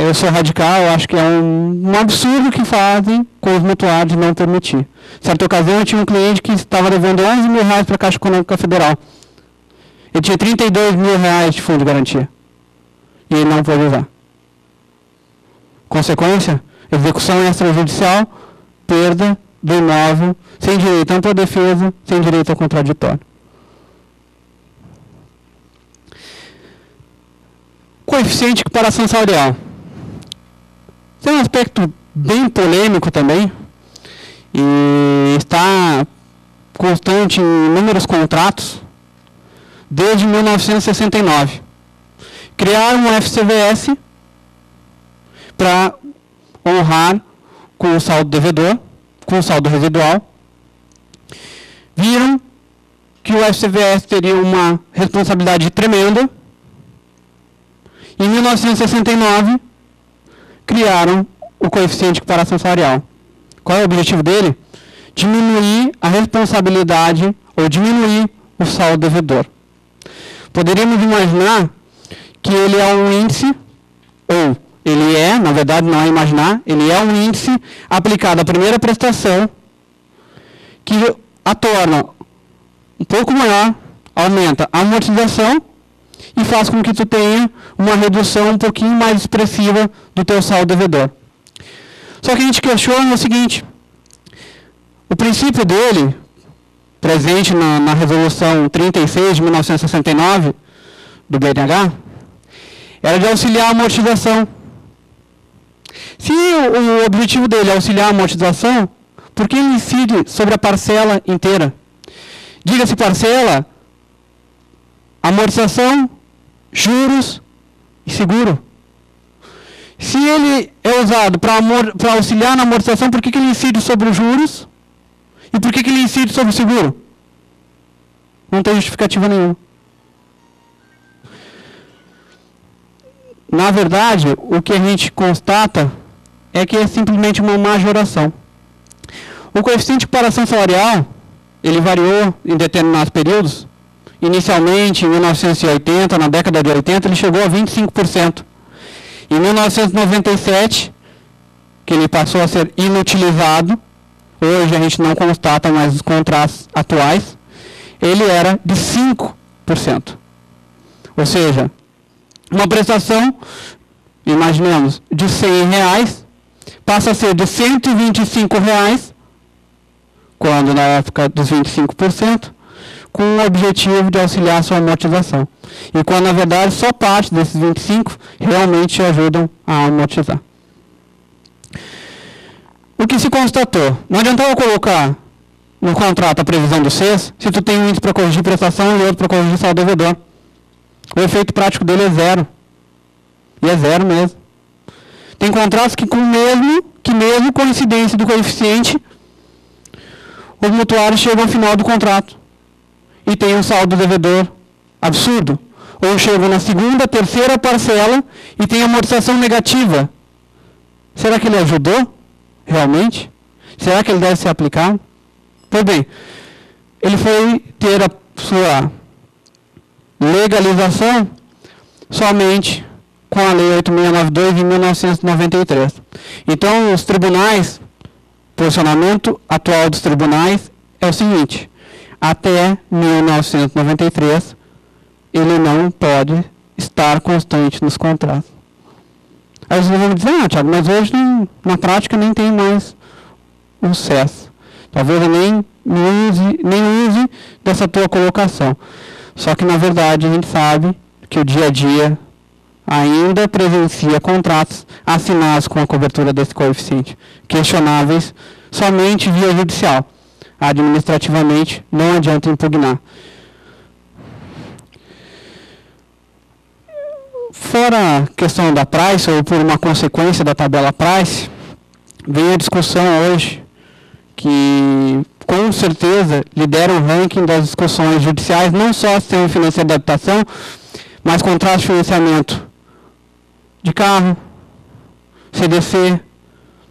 Eu sou radical, eu acho que é um absurdo que fazem com os mutuários de não permitir. Certa ocasião, eu tinha um cliente que estava devendo R$11 mil para a Caixa Econômica Federal. Ele tinha R$32 mil de fundo de garantia. E ele não pôde usar. Consequência, execução extrajudicial, perda do imóvel, sem direito à ampla defesa, sem direito ao contraditório. Coeficiente de equiparação salarial. Esse é um aspecto bem polêmico também, e está constante em inúmeros contratos desde 1969. Criaram um FCVS para honrar com o saldo devedor, com o saldo residual. Viram que o FCVS teria uma responsabilidade tremenda. Em 1969, criaram o coeficiente de equiparação salarial. Qual é o objetivo dele? Diminuir a responsabilidade ou diminuir o saldo devedor. Poderíamos imaginar que ele é um índice, ou ele é, na verdade não é imaginar, ele é um índice aplicado à primeira prestação que a torna um pouco maior, aumenta a amortização e faz com que tu tenha uma redução um pouquinho mais expressiva do teu saldo devedor. Só que a gente questiona o seguinte: o princípio dele, presente na resolução 36 de 1969 do BNH, era de auxiliar a amortização. Se o objetivo dele é auxiliar a amortização, por que ele incide sobre a parcela inteira? Diga-se parcela, amortização, juros e seguro. Se ele é usado para auxiliar na amortização, por que ele incide sobre os juros? E por que ele incide sobre o seguro? Não tem justificativa nenhuma. Na verdade, o que a gente constata é que é simplesmente uma majoração. O coeficiente de equiparação salarial, ele variou em determinados períodos. Inicialmente, em 1980, na década de 80, ele chegou a 25%. Em 1997, que ele passou a ser inutilizado, hoje a gente não constata mais os contratos atuais, ele era de 5%. Ou seja, uma prestação, imaginemos, de R$100, passa a ser de R$125, quando na época dos 25%, com o objetivo de auxiliar a sua amortização. E quando, na verdade, só parte desses 25 realmente ajudam a amortizar. O que se constatou? Não adiantava colocar no contrato a previsão do CES se tu tem um índice para corrigir prestação e outro para corrigir saldo devedor. O efeito prático dele é zero. E é zero mesmo. Tem contratos que mesmo coincidência do coeficiente, os mutuários chegam ao final do contrato e tem um saldo devedor absurdo. Ou chegam na segunda, terceira parcela e tem amortização negativa. Será que ele ajudou realmente? Será que ele deve ser aplicado? Pois bem, ele foi ter a sua legalização somente com a Lei 8692 de 1993. Então, os tribunais, o posicionamento atual dos tribunais é o seguinte: até 1993, ele não pode estar constante nos contratos. Aí vocês vão dizer: Thiago, mas hoje na prática nem tem mais o CES. Talvez eu nem use dessa tua colocação. Só que, na verdade, a gente sabe que o dia a dia ainda presencia contratos assinados com a cobertura desse coeficiente, questionáveis somente via judicial. Administrativamente, não adianta impugnar. Fora a questão da Price, ou por uma consequência da tabela Price, vem a discussão hoje, que com certeza lidera o ranking das discussões judiciais, não só sistema financeiro de habitação, mas contratos de financiamento de carro, CDC,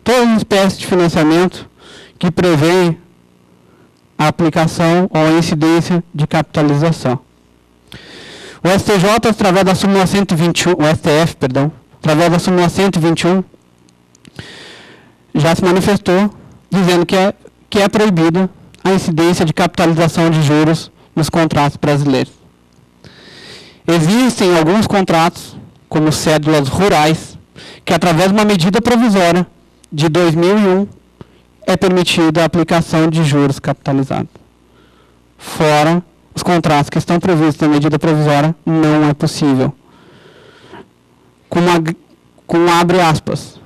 todas as espécies de financiamento que prevêem a aplicação ou a incidência de capitalização. O STJ, através da súmula 121, o STF, perdão, através da súmula 121, já se manifestou dizendo que é proibida a incidência de capitalização de juros nos contratos brasileiros. Existem alguns contratos, como cédulas rurais, que através de uma medida provisória de 2001 é permitida a aplicação de juros capitalizados. Fora os contratos que estão previstos na medida provisória, não é possível. Com abre aspas,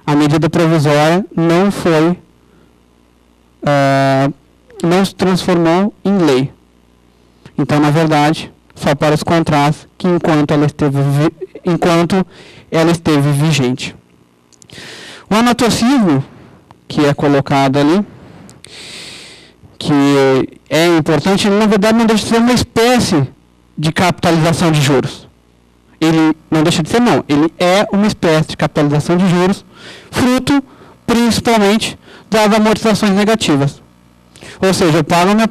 a medida provisória não foi, não se transformou em lei. Então, na verdade, só para os contratos que enquanto ela esteve vigente. O anatocismo, que é colocado ali, que é importante, ele, na verdade, não deixa de ser uma espécie de capitalização de juros. Ele não deixa de ser, não. Ele é uma espécie de capitalização de juros, fruto, principalmente, das amortizações negativas. Ou seja, eu pago a minha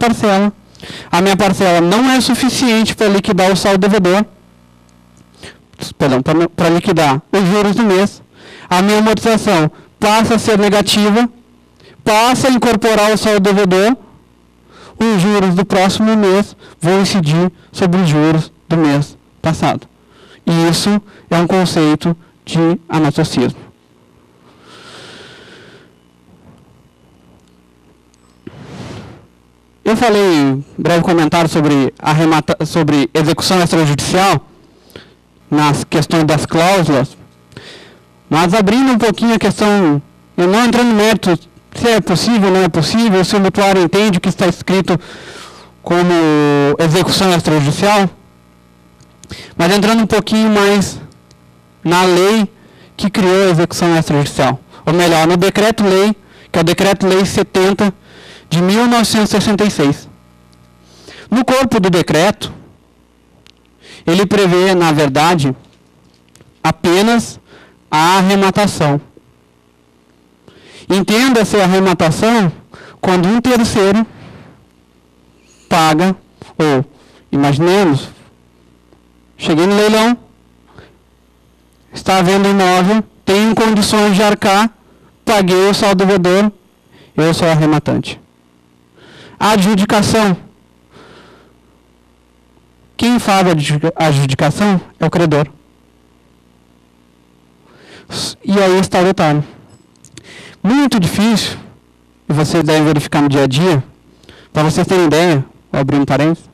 parcela não é suficiente para liquidar o saldo devedor, para liquidar os juros do mês, a minha amortização passa a ser negativa, passa a incorporar o saldo devedor, os juros do próximo mês vão incidir sobre os juros do mês passado. E isso é um conceito de anatocismo. Eu falei um breve comentário sobre execução extrajudicial nas questões das cláusulas, mas abrindo um pouquinho a questão, eu não entrando no mérito se é possível ou não é possível, se o mutuário entende o que está escrito como execução extrajudicial, mas entrando um pouquinho mais na lei que criou a execução extrajudicial, ou melhor, no decreto-lei, que é o decreto-lei 70 de 1966. No corpo do decreto, ele prevê, na verdade, apenas a arrematação. Entenda-se a arrematação quando um terceiro paga, ou, imaginemos, cheguei no leilão, está havendo imóvel, tenho condições de arcar, paguei o saldo devedor, eu sou arrematante. A adjudicação. Quem faz a adjudicação é o credor. E aí está o detalhe. Muito difícil, e vocês devem verificar no dia a dia, para vocês terem ideia, vou abrir um parênteses,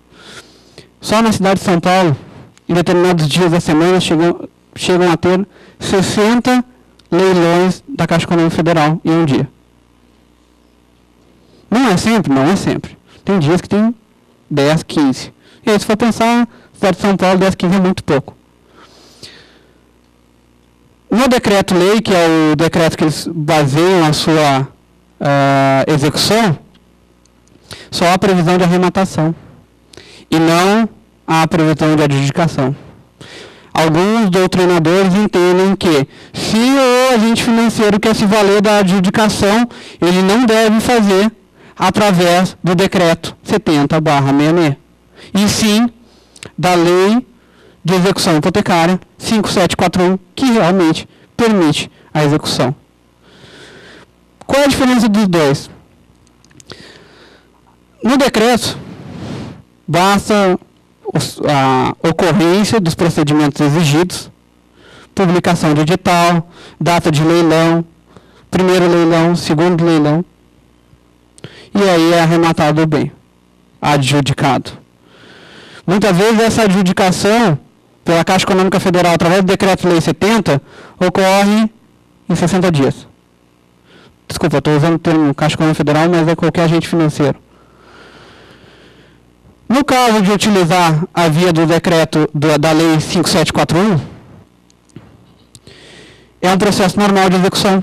só na cidade de São Paulo, em determinados dias da semana, chegam a ter 60 leilões da Caixa Econômica Federal em um dia. Não é sempre, não é sempre. Tem dias que tem 10, 15. E aí, se for pensar, na cidade de São Paulo, 10, 15 é muito pouco. No decreto-lei, que é o decreto que eles baseiam a sua execução, só há previsão de arrematação. E não há previsão de adjudicação. Alguns doutrinadores entendem que, se o agente financeiro quer se valer da adjudicação, ele não deve fazer através do decreto 70/66. E sim da lei de execução hipotecária 5741, que realmente permite a execução. Qual é a diferença dos dois? No decreto, basta a ocorrência dos procedimentos exigidos, publicação de edital, data de leilão, primeiro leilão, segundo leilão, e aí é arrematado o bem, adjudicado. Muitas vezes essa adjudicação pela Caixa Econômica Federal, através do Decreto-Lei 70, ocorre em 60 dias. Desculpa, estou usando o termo Caixa Econômica Federal, mas é qualquer agente financeiro. No caso de utilizar a via do decreto da Lei 5741, é um processo normal de execução.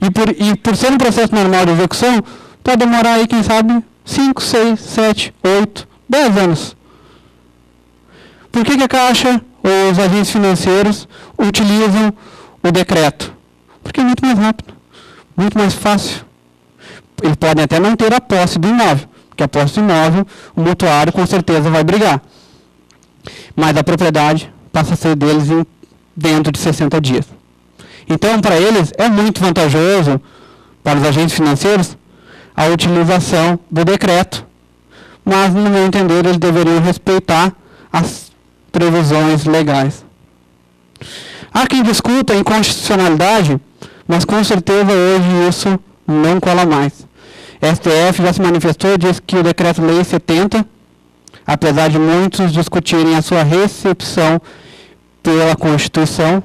E por ser um processo normal de execução, pode demorar aí, quem sabe, 5, 6, 7, 8, 10 anos. Por que a Caixa ou os agentes financeiros utilizam o decreto? Porque é muito mais rápido, muito mais fácil. Eles podem até não ter a posse do imóvel, porque a posse do imóvel, o mutuário com certeza vai brigar. Mas a propriedade passa a ser deles dentro de 60 dias. Então, para eles, é muito vantajoso, para os agentes financeiros, a utilização do decreto. Mas, no meu entender, eles deveriam respeitar as previsões legais. Há quem discuta a inconstitucionalidade, mas com certeza hoje isso não cola mais. STF já se manifestou e disse que o Decreto-Lei 70, apesar de muitos discutirem a sua recepção pela Constituição,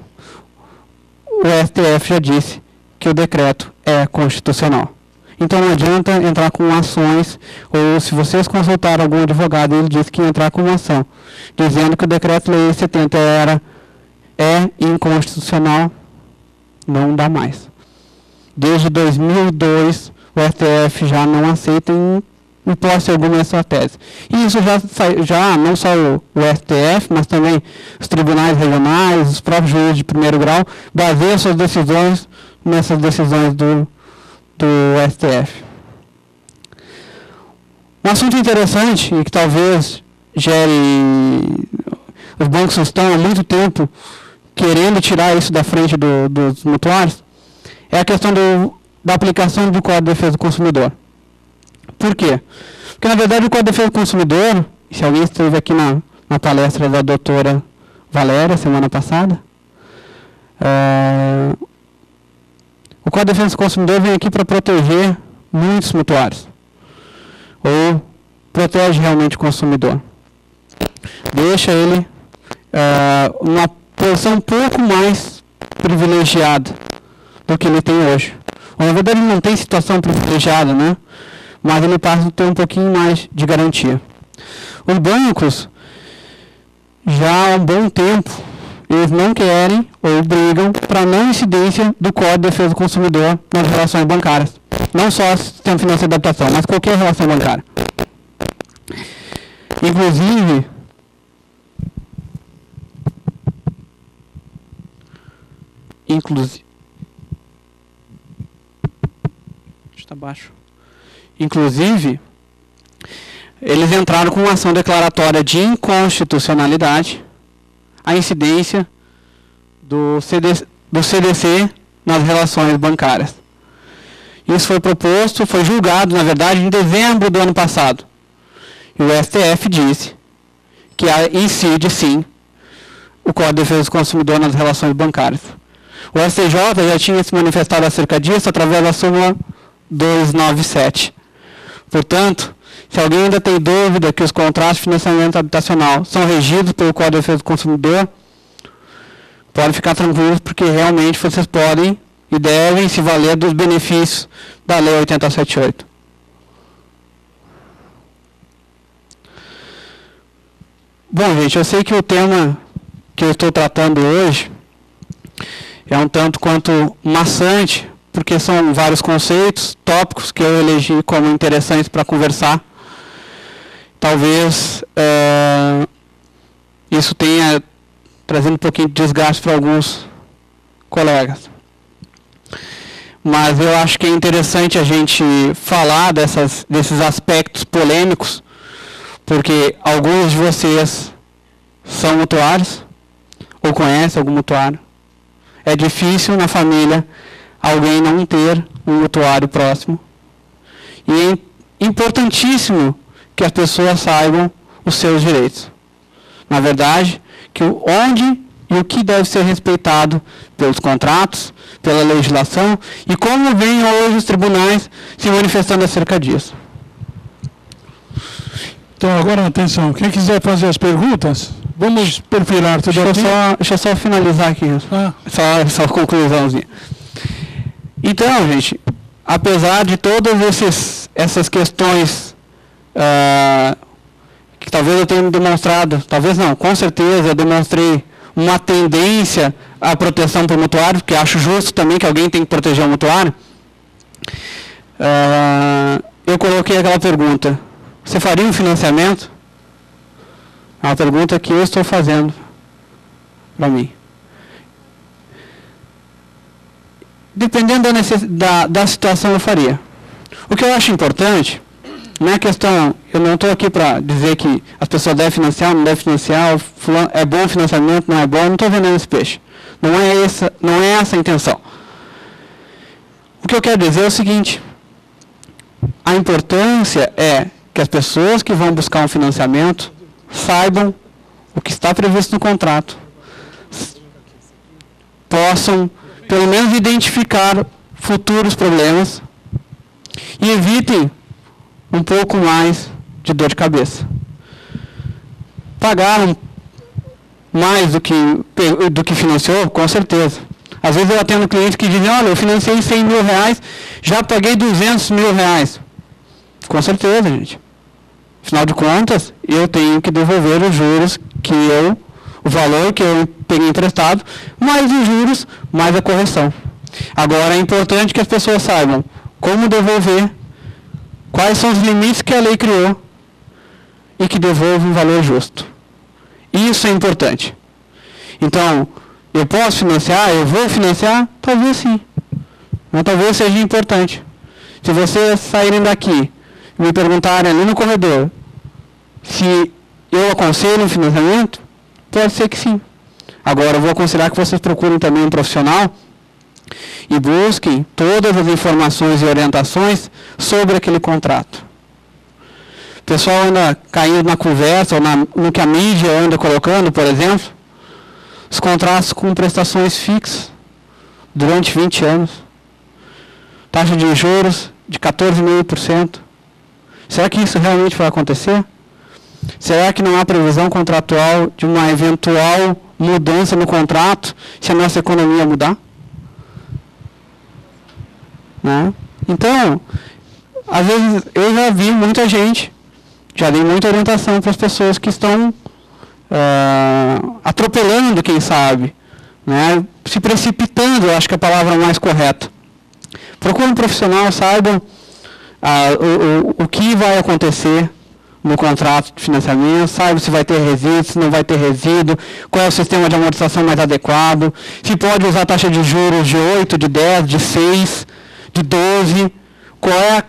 o STF já disse que o decreto é constitucional. Então não adianta entrar com ações, ou se vocês consultarem algum advogado, ele disse que ia entrar com uma ação, dizendo que o Decreto-Lei 70 é inconstitucional, não dá mais. Desde 2002, o STF já não aceita em hipótese alguma essa tese. E isso já não só o STF, mas também os tribunais regionais, os próprios juízes de primeiro grau, baseiam suas decisões nessas decisões do STF. Um assunto interessante e que talvez gere... Os bancos estão há muito tempo querendo tirar isso da frente dos mutuários, é a questão da aplicação do Código de Defesa do Consumidor. Por quê? Porque, na verdade, o Código de Defesa do Consumidor, se alguém esteve aqui na palestra da doutora Valéria, semana passada, o Código de Defesa do Consumidor vem aqui para proteger muitos mutuários. Ou protege realmente o consumidor. Deixa ele numa posição um pouco mais privilegiada do que ele tem hoje. Ou, na verdade, ele não tem situação privilegiada, né? Mas ele passa a ter um pouquinho mais de garantia. Os bancos, já há um bom tempo, eles não querem ou brigam para a não incidência do Código de Defesa do Consumidor nas relações bancárias. Não só o sistema financeiro de adaptação, mas qualquer relação bancária. Inclusive, está baixo. Inclusive, eles entraram com uma ação declaratória de inconstitucionalidade a incidência do CDC nas relações bancárias. Isso foi proposto, foi julgado, na verdade, em dezembro do ano passado. E o STF disse que incide, sim, o Código de Defesa do Consumidor nas relações bancárias. O STJ já tinha se manifestado acerca disso através da súmula 297. Portanto, se alguém ainda tem dúvida que os contratos de financiamento habitacional são regidos pelo Código de Defesa do Consumidor, pode ficar tranquilo, porque realmente vocês podem e devem se valer dos benefícios da Lei 8078. Bom, gente, eu sei que o tema que eu estou tratando hoje é um tanto quanto maçante, porque são vários conceitos, tópicos que eu elegi como interessantes para conversar. Talvez isso tenha trazido um pouquinho de desgaste para alguns colegas. Mas eu acho que é interessante a gente falar desses aspectos polêmicos, porque alguns de vocês são mutuários, ou conhecem algum mutuário. É difícil na família alguém não ter um mutuário próximo. E é importantíssimo que as pessoas saibam os seus direitos. Na verdade, que onde e o que deve ser respeitado pelos contratos, pela legislação, e como vêm hoje os tribunais se manifestando acerca disso. Então, agora, atenção, quem quiser fazer as perguntas, vamos perfilar tudo aqui. Deixa eu só finalizar aqui. Só a conclusãozinha. Então, gente, apesar de todas essas questões que talvez eu tenha demonstrado, talvez não, com certeza eu demonstrei uma tendência à proteção para o mutuário, porque acho justo também que alguém tem que proteger o mutuário, eu coloquei aquela pergunta: você faria um financiamento? É uma pergunta que eu estou fazendo para mim. dependendo da situação, eu faria. O que eu acho importante, não é questão, eu não estou aqui para dizer que as pessoas devem financiar, não devem financiar, é bom o financiamento, não é bom, não estou vendendo esse peixe. Não é essa a intenção. O que eu quero dizer é o seguinte, a importância é que as pessoas que vão buscar um financiamento saibam o que está previsto no contrato, possam, pelo menos, identificar futuros problemas e evitem um pouco mais de dor de cabeça. Pagaram mais do que financiou, com certeza. Às vezes eu atendo clientes que dizem, olha, eu financiei 100 mil reais, já paguei 200 mil reais. Com certeza, gente. Afinal de contas, eu tenho que devolver os juros o valor que eu peguei emprestado, mais os juros, mais a correção. Agora, é importante que as pessoas saibam como devolver, quais são os limites que a lei criou e que devolva um valor justo. Isso é importante. Então, eu posso financiar? Eu vou financiar? Talvez sim. Mas talvez seja importante. Se vocês saírem daqui e me perguntarem ali no corredor se eu aconselho um financiamento, pode ser que sim. Agora, eu vou aconselhar que vocês procurem também um profissional e busquem todas as informações e orientações sobre aquele contrato. O pessoal anda caindo na conversa, ou no que a mídia anda colocando, por exemplo, os contratos com prestações fixas durante 20 anos. Taxa de juros de 14,5%. Será que isso realmente vai acontecer? Será que não há previsão contratual de uma eventual mudança no contrato se a nossa economia mudar? Né? Então, às vezes eu já vi muita gente, já dei muita orientação para as pessoas que estão atropelando, quem sabe, né? Se precipitando, eu acho que é a palavra mais correta. Procure um profissional, saibam o que vai acontecer no contrato de financiamento, saiba se vai ter resíduo, se não vai ter resíduo, qual é o sistema de amortização mais adequado, se pode usar taxa de juros de 8, de 10, de 6, de 12, qual é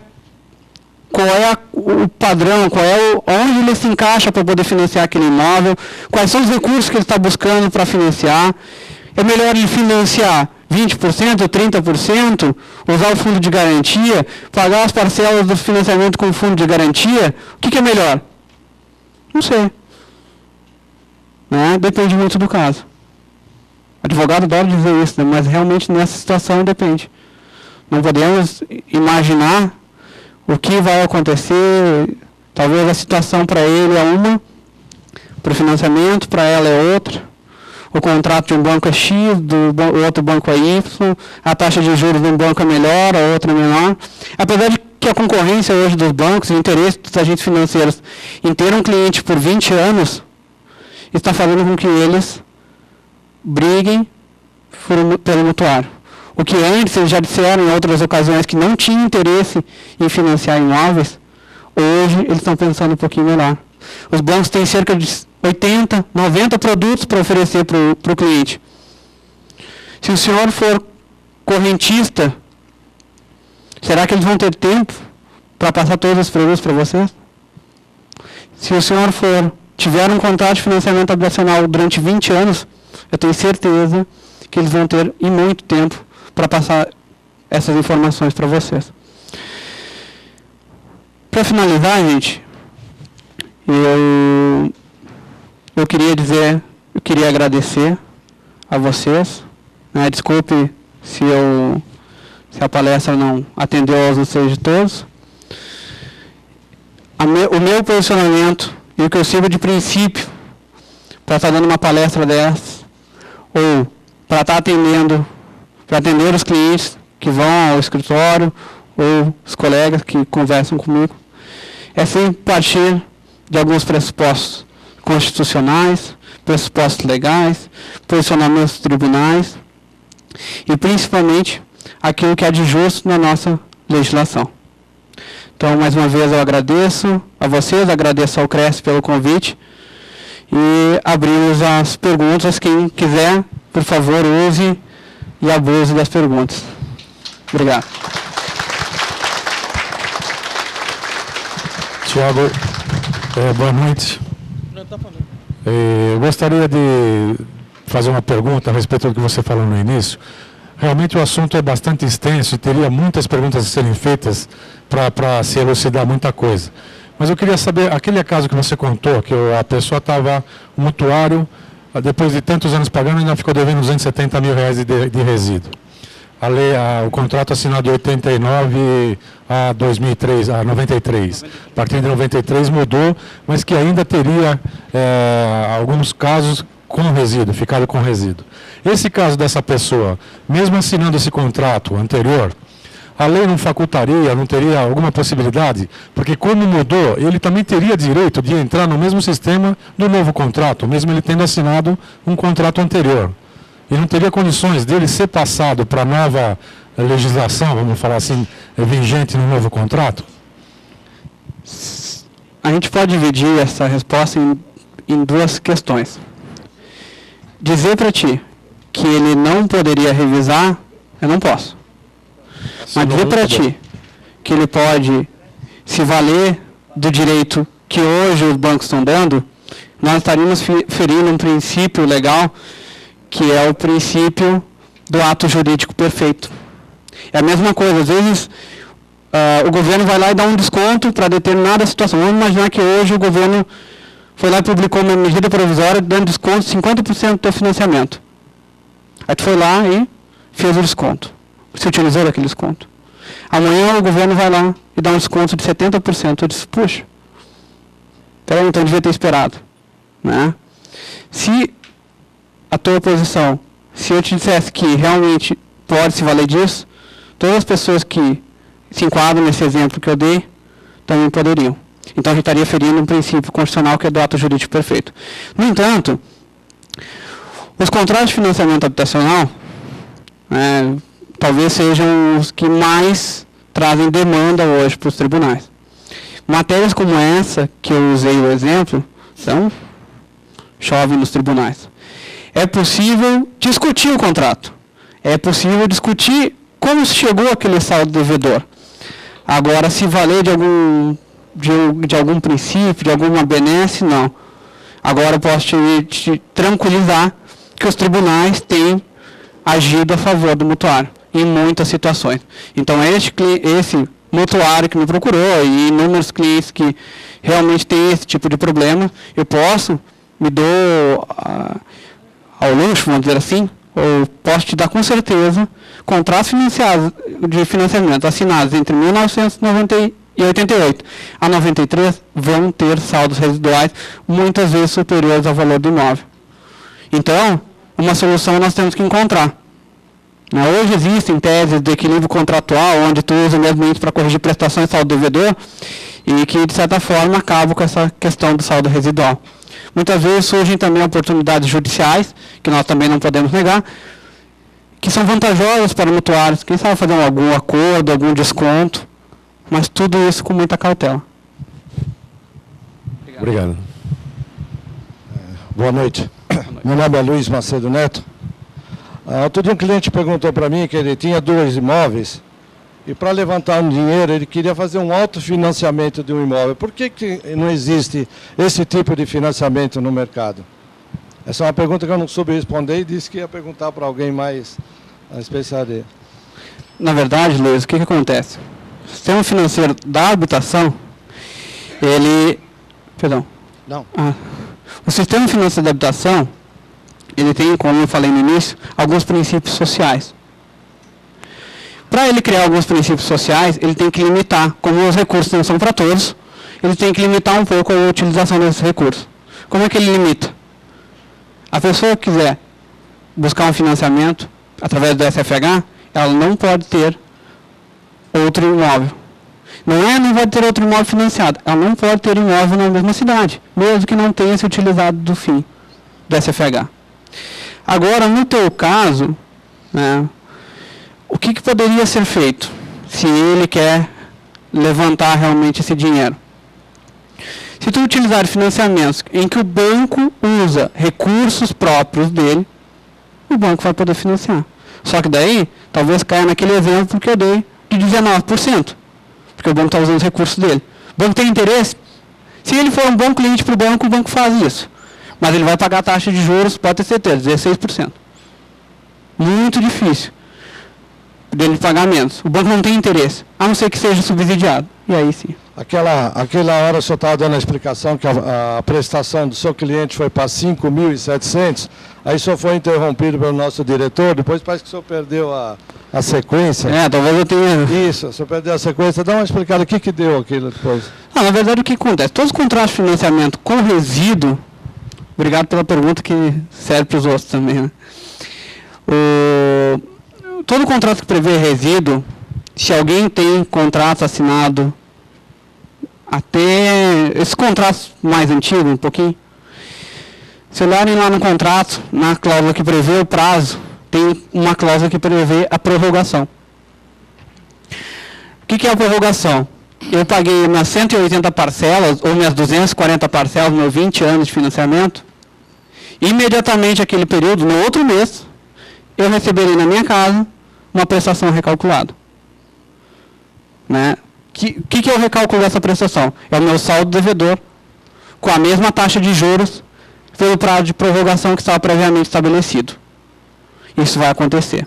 o padrão, onde ele se encaixa para poder financiar aquele imóvel, quais são os recursos que ele está buscando para financiar. É melhor ele financiar 20%, 30%, usar o fundo de garantia, pagar as parcelas do financiamento com o fundo de garantia? O que é melhor? Não sei. Né? Depende muito do caso. O advogado adora dizer isso, né? Mas realmente nessa situação depende. Não podemos imaginar o que vai acontecer. Talvez a situação para ele é uma, para o financiamento, para ela é outra. O contrato de um banco é X, do outro banco é Y, a taxa de juros de um banco é melhor, a outra é menor. Apesar de que a concorrência hoje dos bancos, o interesse dos agentes financeiros em ter um cliente por 20 anos, está fazendo com que eles briguem pelo mutuário. O que antes eles já disseram em outras ocasiões que não tinham interesse em financiar imóveis, hoje eles estão pensando um pouquinho melhor. Os bancos têm cerca de 80, 90 produtos para oferecer para o cliente. Se o senhor for correntista, será que eles vão ter tempo para passar todos os produtos para vocês? Se o senhor tiver um contrato de financiamento habitacional durante 20 anos, eu tenho certeza que eles vão ter e muito tempo para passar essas informações para vocês. Para finalizar, gente, eu queria agradecer a vocês. Né? Desculpe se a palestra não atendeu aos anseios de todos. O meu posicionamento e o que eu sigo de princípio para estar dando uma palestra dessa, ou para estar para atender os clientes que vão ao escritório, ou os colegas que conversam comigo, é sempre partir de alguns pressupostos constitucionais, pressupostos legais, posicionamentos dos tribunais e principalmente aquilo que é de justo na nossa legislação. Então, mais uma vez, eu agradeço a vocês, agradeço ao CRES pelo convite e abrimos as perguntas. Quem quiser, por favor, use e abuse das perguntas. Obrigado. Tiago, boa noite. Eu gostaria de fazer uma pergunta a respeito do que você falou no início. Realmente o assunto é bastante extenso e teria muitas perguntas a serem feitas para se elucidar muita coisa. Mas eu queria saber, aquele caso que você contou, que a pessoa estava, um mutuário, depois de tantos anos pagando, ainda ficou devendo 270 mil reais de resíduo. O contrato assinado de 89 a 2003, a 93. A partir de 93 mudou, mas que ainda teria alguns casos com resíduo, ficado com resíduo. Esse caso dessa pessoa, mesmo assinando esse contrato anterior, a lei não facultaria, não teria alguma possibilidade? Porque como mudou, ele também teria direito de entrar no mesmo sistema do novo contrato, mesmo ele tendo assinado um contrato anterior. E não teria condições dele ser passado para a nova legislação, vamos falar assim, vigente no novo contrato? A gente pode dividir essa resposta em duas questões. Dizer para ti que ele não poderia revisar, eu não posso. Mas dizer para ti que ele pode se valer do direito que hoje os bancos estão dando, nós estaríamos ferindo um princípio legal, que é o princípio do ato jurídico perfeito. É a mesma coisa, às vezes o governo vai lá e dá um desconto para determinada situação. Vamos imaginar que hoje o governo foi lá e publicou uma medida provisória dando desconto de 50% do teu financiamento. Aí tu foi lá e fez o desconto. Você utilizou aquele desconto. Amanhã o governo vai lá e dá um desconto de 70%. Eu disse, puxa, peraí, então eu devia ter esperado. Né? Se a tua posição, se eu te dissesse que realmente pode se valer disso, todas as pessoas que se enquadram nesse exemplo que eu dei, também poderiam. Então a gente estaria ferindo um princípio constitucional que é do ato jurídico perfeito. No entanto, os contratos de financiamento habitacional talvez sejam os que mais trazem demanda hoje para os tribunais. Matérias como essa, que eu usei o exemplo, chove nos tribunais. É possível discutir o contrato. É possível discutir como se chegou àquele saldo devedor. Agora, se valer de algum princípio, de alguma benesse, não. Agora eu posso te tranquilizar que os tribunais têm agido a favor do mutuário, em muitas situações. Então, esse mutuário que me procurou e inúmeros clientes que realmente têm esse tipo de problema, eu me dou ao luxo, vamos dizer assim, ou posso te dar com certeza, contratos de financiamento assinados entre 1988 a 93 vão ter saldos residuais muitas vezes superiores ao valor do imóvel. Então, uma solução nós temos que encontrar. Hoje existem teses de equilíbrio contratual, onde tu usa mesmo para corrigir prestações de saldo devedor, e que, de certa forma, acabam com essa questão do saldo residual. Muitas vezes surgem também oportunidades judiciais, que nós também não podemos negar, que são vantajosas para mutuários, quem sabe fazer algum acordo, algum desconto, mas tudo isso com muita cautela. Obrigado. Boa noite. Meu nome é Luiz Macedo Neto. Outro dia um cliente perguntou para mim que ele tinha 2 imóveis e para levantar um dinheiro ele queria fazer um autofinanciamento de um imóvel. Por que não existe esse tipo de financiamento no mercado? Essa é uma pergunta que eu não soube responder e disse que ia perguntar para alguém mais especialista. Na verdade, Luiz, o que acontece? O sistema financeiro da habitação, o sistema financeiro da habitação, ele tem, como eu falei no início, alguns princípios sociais. Para ele criar alguns princípios sociais, ele tem que limitar, como os recursos não são para todos, ele tem que limitar um pouco a utilização desses recursos. Como é que ele limita? A pessoa que quiser buscar um financiamento através do SFH, ela não pode ter outro imóvel. Não pode ter outro imóvel financiado, ela não pode ter imóvel na mesma cidade, mesmo que não tenha se utilizado do fim do SFH. Agora, no teu caso, o que poderia ser feito se ele quer levantar realmente esse dinheiro? Se tu utilizar financiamentos em que o banco usa recursos próprios dele, o banco vai poder financiar. Só que daí, talvez caia naquele exemplo que eu dei de 19%, porque o banco está usando os recursos dele. O banco tem interesse? Se ele for um bom cliente para o banco faz isso. Mas ele vai pagar a taxa de juros, pode ter certeza, 16%. Muito difícil dele pagar menos. O banco não tem interesse, a não ser que seja subsidiado. E aí sim. Aquela hora o senhor estava dando a explicação que a prestação do seu cliente foi para 5.700, aí o senhor foi interrompido pelo nosso diretor, depois parece que o senhor perdeu a sequência. Talvez eu tenha... Isso, o senhor perdeu a sequência. Dá uma explicada, o que deu aquilo depois? Na verdade, o que acontece? Todos os contratos de financiamento com resíduo, obrigado pela pergunta que serve para os outros também, né? Todo contrato que prevê resíduo, se alguém tem contrato assinado até esses contratos mais antigos, um pouquinho, se olharem lá no contrato, na cláusula que prevê o prazo, tem uma cláusula que prevê a prorrogação. O que é a prorrogação? Eu paguei minhas 180 parcelas, ou minhas 240 parcelas, meus 20 anos de financiamento, imediatamente aquele período, no outro mês, eu receberei na minha casa uma prestação recalculada. Né? Que é o recálculo dessa prestação? É o meu saldo devedor, com a mesma taxa de juros, pelo prazo de prorrogação que estava previamente estabelecido. Isso vai acontecer.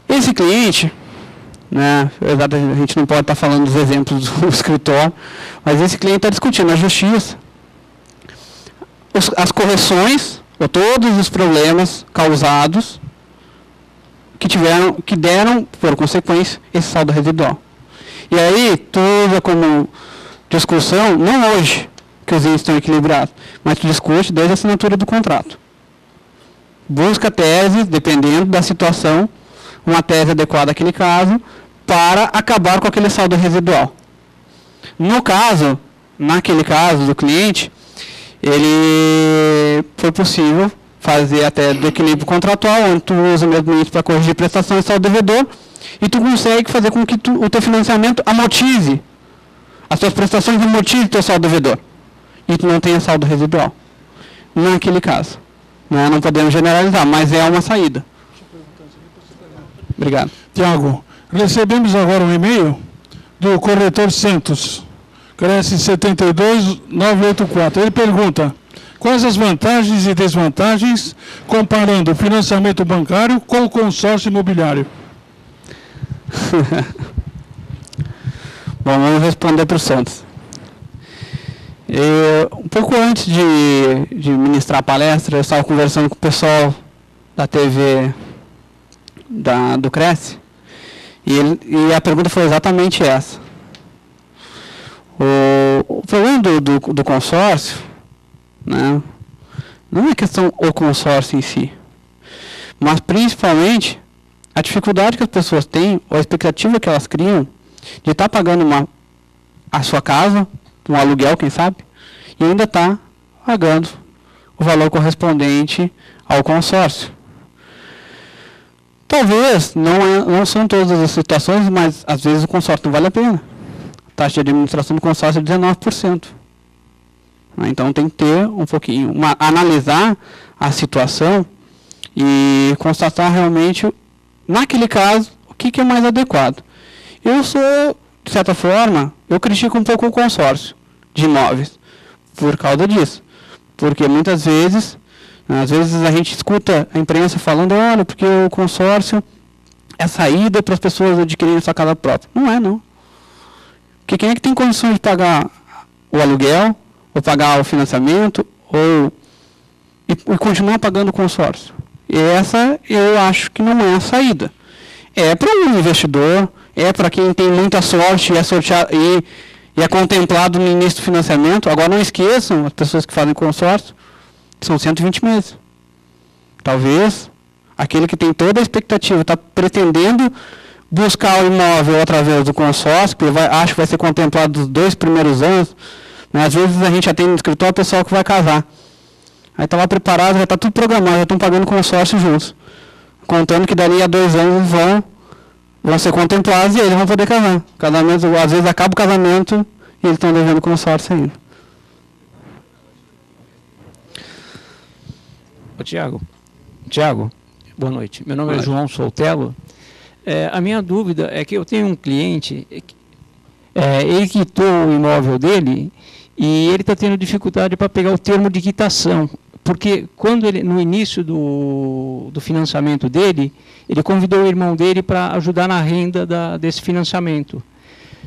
Esse cliente, né, a gente não pode estar falando dos exemplos do escritório, mas esse cliente está discutindo na justiça as correções, ou todos os problemas causados que deram, por consequência, esse saldo residual. E aí, tudo como discussão, não hoje, que os índices estão equilibrados, mas tu discute desde a assinatura do contrato. Busca tese, dependendo da situação, uma tese adequada àquele caso, para acabar com aquele saldo residual. No caso, naquele caso do cliente, ele foi possível fazer até do equilíbrio contratual, onde tu usa o mesmo índice para corrigir prestação e saldo devedor, e tu consegue fazer com que o teu financiamento amortize, as tuas prestações amortizem o teu saldo devedor, e tu não tenha saldo residual. Naquele caso. Não podemos generalizar, mas é uma saída. Obrigado. Tiago, recebemos agora um e-mail do corretor Santos, Cresce 72984. Ele pergunta: quais as vantagens e desvantagens comparando o financiamento bancário com o consórcio imobiliário? Bom, vamos responder para o Santos. Um pouco antes de ministrar a palestra, eu estava conversando com o pessoal da TV do Cresce, e a pergunta foi exatamente essa. O problema do consórcio, né, não é questão o consórcio em si, mas principalmente a dificuldade que as pessoas têm, ou a expectativa que elas criam, de estar pagando a sua casa, um aluguel, quem sabe, e ainda está pagando o valor correspondente ao consórcio. Talvez, não são todas as situações, mas às vezes o consórcio não vale a pena. A taxa de administração do consórcio é 19%. Então tem que ter um pouquinho, analisar a situação e constatar realmente, naquele caso, o que é mais adequado. Eu sou, de certa forma, eu critico um pouco o consórcio de imóveis por causa disso. Porque muitas vezes, às vezes a gente escuta a imprensa falando, olha, porque o consórcio é saída para as pessoas adquirirem sua casa própria. Não é, não. Porque quem é que tem condições de pagar o aluguel, ou pagar o financiamento, e continuar pagando o consórcio? E essa eu acho que não é a saída. É para um investidor, é para quem tem muita sorte e é sorteado e é contemplado no início do financiamento. Agora não esqueçam, as pessoas que fazem consórcio, são 120 meses. Talvez aquele que tem toda a expectativa, está pretendendo buscar o imóvel através do consórcio, que acho que vai ser contemplado nos 2 primeiros anos, né? Às vezes a gente atende no escritório o pessoal que vai casar. Aí está lá preparado, já está tudo programado, já estão pagando consórcio juntos. Contando que dali a 2 anos vão ser contemplados e eles vão poder casar. Casamento, às vezes acaba o casamento e eles estão devendo consórcio ainda. Ô, Tiago, Boa noite. Meu nome é João Soltelo. A minha dúvida é que eu tenho um cliente, ele quitou o imóvel dele e ele está tendo dificuldade para pegar o termo de quitação, porque quando ele, no início do financiamento dele, ele convidou o irmão dele para ajudar na renda desse financiamento.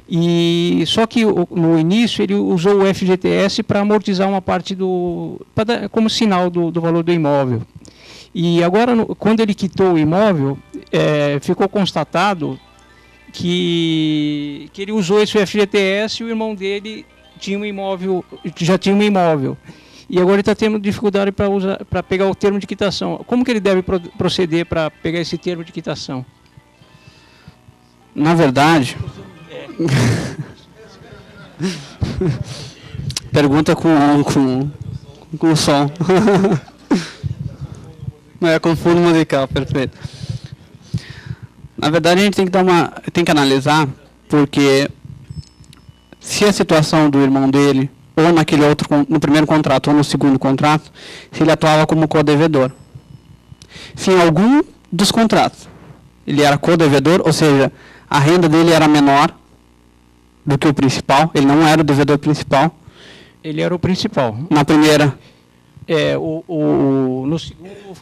E só que no início ele usou o FGTS para amortizar uma parte como sinal do valor do imóvel. E agora, quando ele quitou o imóvel, ficou constatado que ele usou esse FGTS e o irmão dele já tinha um imóvel. E agora ele está tendo dificuldade para pegar o termo de quitação. Como que ele deve proceder para pegar esse termo de quitação? Na verdade... Pergunta com som. Com fundo musical, perfeito. Na verdade, a gente tem que analisar, porque se a situação do irmão dele, ou naquele outro, no primeiro contrato ou no segundo contrato, se ele atuava como codevedor. Se em algum dos contratos ele era codevedor, ou seja, a renda dele era menor do que o principal, ele não era o devedor principal. Ele era o principal. Na primeira...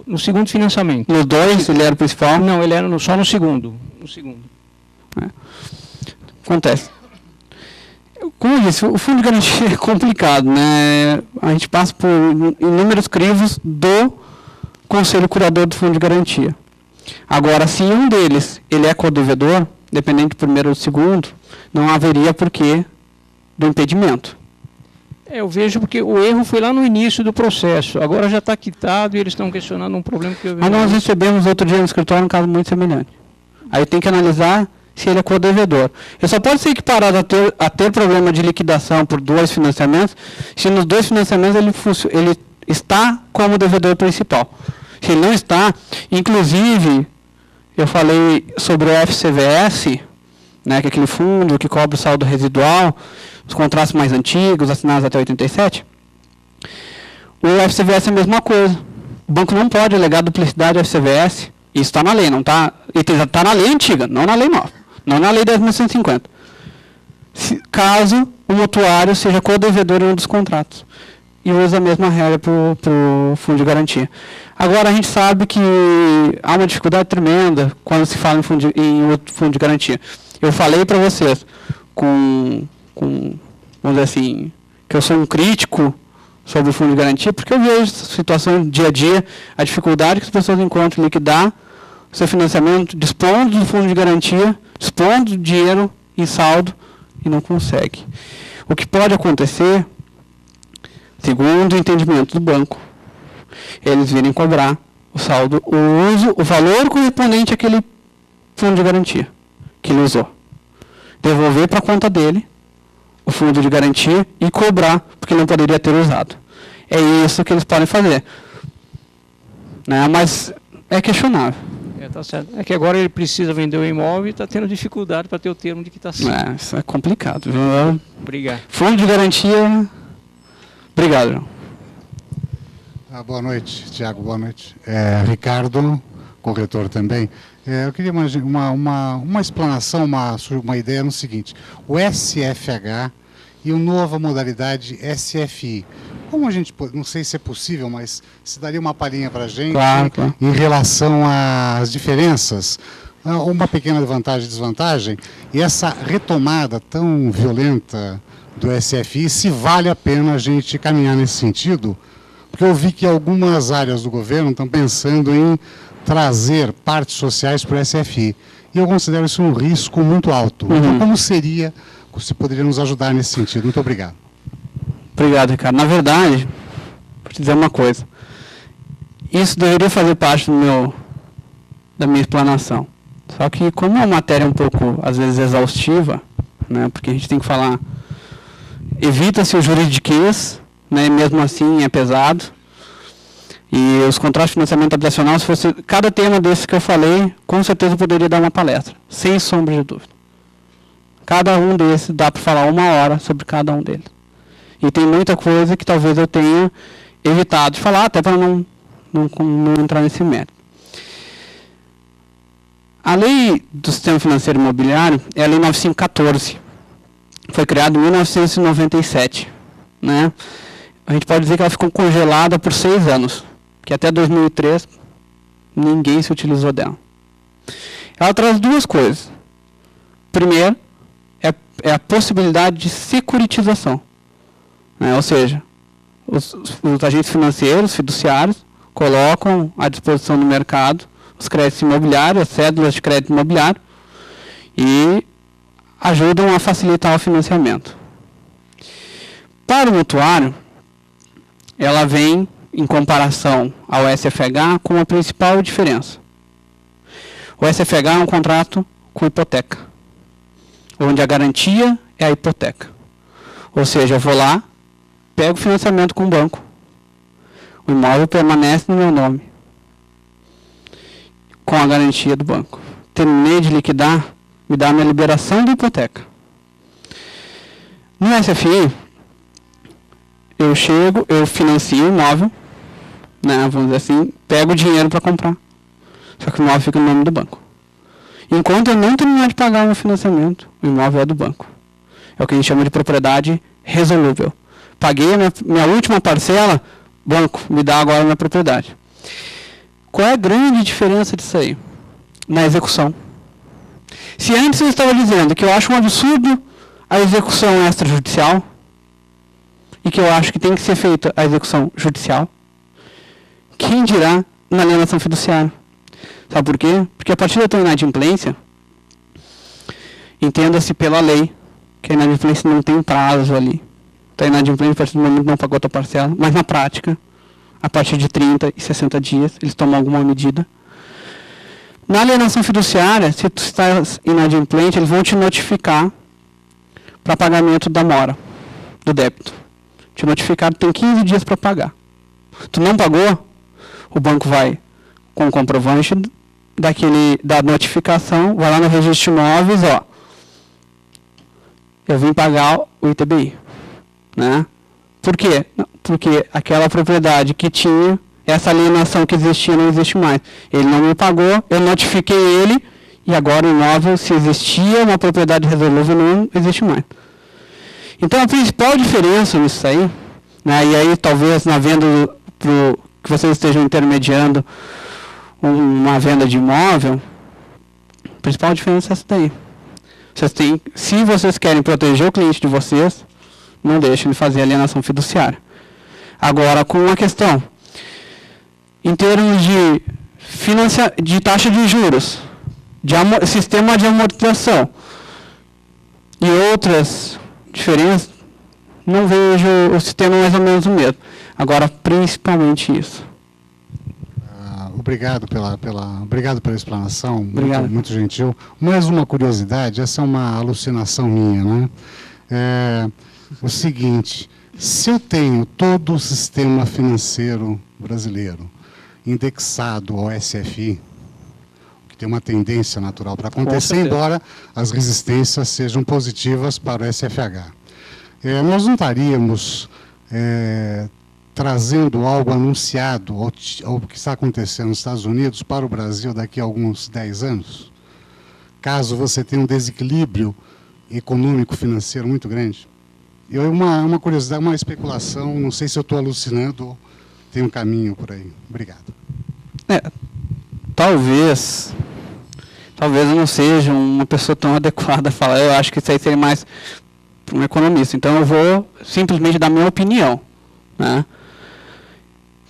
no segundo financiamento. No 2 ele era o principal? Não, ele era só no segundo. Acontece. Como eu disse, o fundo de garantia é complicado, né? A gente passa por inúmeros crivos do Conselho Curador do Fundo de Garantia. Agora, se um deles ele é codevedor, dependendo do primeiro ou do segundo, não haveria porquê do impedimento. Eu vejo porque o erro foi lá no início do processo. Agora já está quitado e eles estão questionando um problema que eu vejo. Mas nós recebemos outro dia no escritório um caso muito semelhante. Aí tem que analisar se ele é codevedor. Ele só pode ser equiparado a ter problema de liquidação por 2 financiamentos, se nos 2 financiamentos ele está como devedor principal. Se ele não está, inclusive, eu falei sobre o FCVS, né, que é aquele fundo que cobre o saldo residual, os contratos mais antigos, assinados até 87. O FCVS é a mesma coisa. O banco não pode alegar duplicidade do FCVS. Isso está na lei, não está? Está na lei antiga, não na lei nova. Não na lei 10.150. Caso o mutuário seja codevedor em um dos contratos. E usa a mesma regra para o fundo de garantia. Agora, a gente sabe que há uma dificuldade tremenda quando se fala em outro fundo de garantia. Eu falei para vocês, vamos dizer assim, que eu sou um crítico sobre o fundo de garantia, porque eu vejo a situação dia a dia, a dificuldade que as pessoas encontram em liquidar o seu financiamento, dispondo do fundo de garantia, dispondo do dinheiro em saldo e não consegue. O que pode acontecer, segundo o entendimento do banco, eles virem cobrar o saldo, o valor correspondente àquele fundo de garantia que ele usou. Devolver para a conta dele o fundo de garantia e cobrar, porque ele não poderia ter usado. É isso que eles podem fazer. Né? Mas é questionável. Tá certo. É que agora ele precisa vender o imóvel e está tendo dificuldade para ter o termo de quitação. Isso é complicado. Obrigado. Fundo de garantia... Obrigado, João. Boa noite, Tiago. Boa noite. Ricardo, corretor também. Eu queria uma explanação, uma ideia no seguinte. O SFH e a nova modalidade SFI. Como a gente, não sei se é possível, mas se daria uma palhinha para a gente, claro. Em relação às diferenças, uma pequena vantagem e desvantagem, e essa retomada tão violenta do SFI, se vale a pena a gente caminhar nesse sentido, porque eu vi que algumas áreas do governo estão pensando em trazer partes sociais para o SFI, e eu considero isso um risco muito alto. Então, como seria, você poderia nos ajudar nesse sentido? Muito obrigado. Obrigado, Ricardo. Na verdade, vou te dizer uma coisa. Isso deveria fazer parte da minha explanação. Só que, como é uma matéria um pouco, às vezes, exaustiva, né, porque a gente tem que falar, evita-se o juridiquês, né, mesmo assim é pesado. E os contratos de financiamento habitacional, se fosse cada tema desse que eu falei, com certeza eu poderia dar uma palestra, sem sombra de dúvida. Cada um desses dá para falar 1 hora sobre cada um deles. E tem muita coisa que talvez eu tenha evitado de falar, até para não entrar nesse mérito. A lei do sistema financeiro imobiliário é a lei 9514. Foi criada em 1997. Né? A gente pode dizer que ela ficou congelada por 6 anos, que até 2003 ninguém se utilizou dela. Ela traz duas coisas. Primeiro, é a possibilidade de securitização. Né? Ou seja, os agentes financeiros, fiduciários, colocam à disposição do mercado os créditos imobiliários, as cédulas de crédito imobiliário, e ajudam a facilitar o financiamento. Para o mutuário, ela vem, em comparação ao SFH, com a principal diferença. O SFH é um contrato com hipoteca, onde a garantia é a hipoteca. Ou seja, eu vou lá, pego o financiamento com o banco, o imóvel permanece no meu nome, com a garantia do banco. Terminei de liquidar, me dá a minha liberação da hipoteca. No SFI, eu chego, eu financio o imóvel, né, vamos dizer assim, pego o dinheiro para comprar. Só que o imóvel fica no nome do banco. Enquanto eu não terminar de pagar o meu financiamento, o imóvel é do banco. É o que a gente chama de propriedade resolúvel. Paguei a minha última parcela, banco, me dá agora a minha propriedade. Qual é a grande diferença disso aí? Na execução. Se antes eu estava dizendo que eu acho um absurdo a execução extrajudicial, e que eu acho que tem que ser feita a execução judicial, quem dirá na alienação fiduciária? Sabe por quê? Porque a partir da tua inadimplência, entenda-se pela lei que a inadimplência não tem prazo ali. Está inadimplente a partir do momento que não pagou a tua parcela, mas na prática, a partir de 30 e 60 dias, eles tomam alguma medida. Na alienação fiduciária, se tu está inadimplente, eles vão te notificar para pagamento da mora, do débito. Te notificar, tem 15 dias para pagar. Tu não pagou, o banco vai com o comprovante da notificação, vai lá no registro de imóveis, ó, eu vim pagar o ITBI. Né? Por quê? Porque aquela propriedade que tinha, essa alienação que existia, não existe mais. Ele não me pagou, eu notifiquei ele, e agora o imóvel, se existia uma propriedade resolúvel, não existe mais. Então a principal diferença nisso aí, né, e aí talvez na venda, que vocês estejam intermediando uma venda de imóvel, a principal diferença é essa daí. Se vocês querem proteger o cliente de vocês, não deixem de fazer alienação fiduciária. Agora, com uma questão, em termos de taxa de juros, sistema de amortização e outras diferenças, não vejo o sistema mais ou menos o mesmo. Agora, principalmente isso. Obrigado obrigado pela explanação, muito gentil. Mais uma curiosidade, essa é uma alucinação minha, né? O seguinte, se eu tenho todo o sistema financeiro brasileiro indexado ao SFI, que tem uma tendência natural para acontecer, embora as resistências sejam positivas para o SFH, nós não estaríamos trazendo algo anunciado ao que está acontecendo nos Estados Unidos para o Brasil daqui a alguns 10 anos? Caso você tenha um desequilíbrio econômico-financeiro muito grande. Uma curiosidade, uma especulação, não sei se eu estou alucinando, tem um caminho por aí. Obrigado. Talvez eu não seja uma pessoa tão adequada a falar, eu acho que isso aí seria mais para um economista. Então eu vou simplesmente dar minha opinião. Né?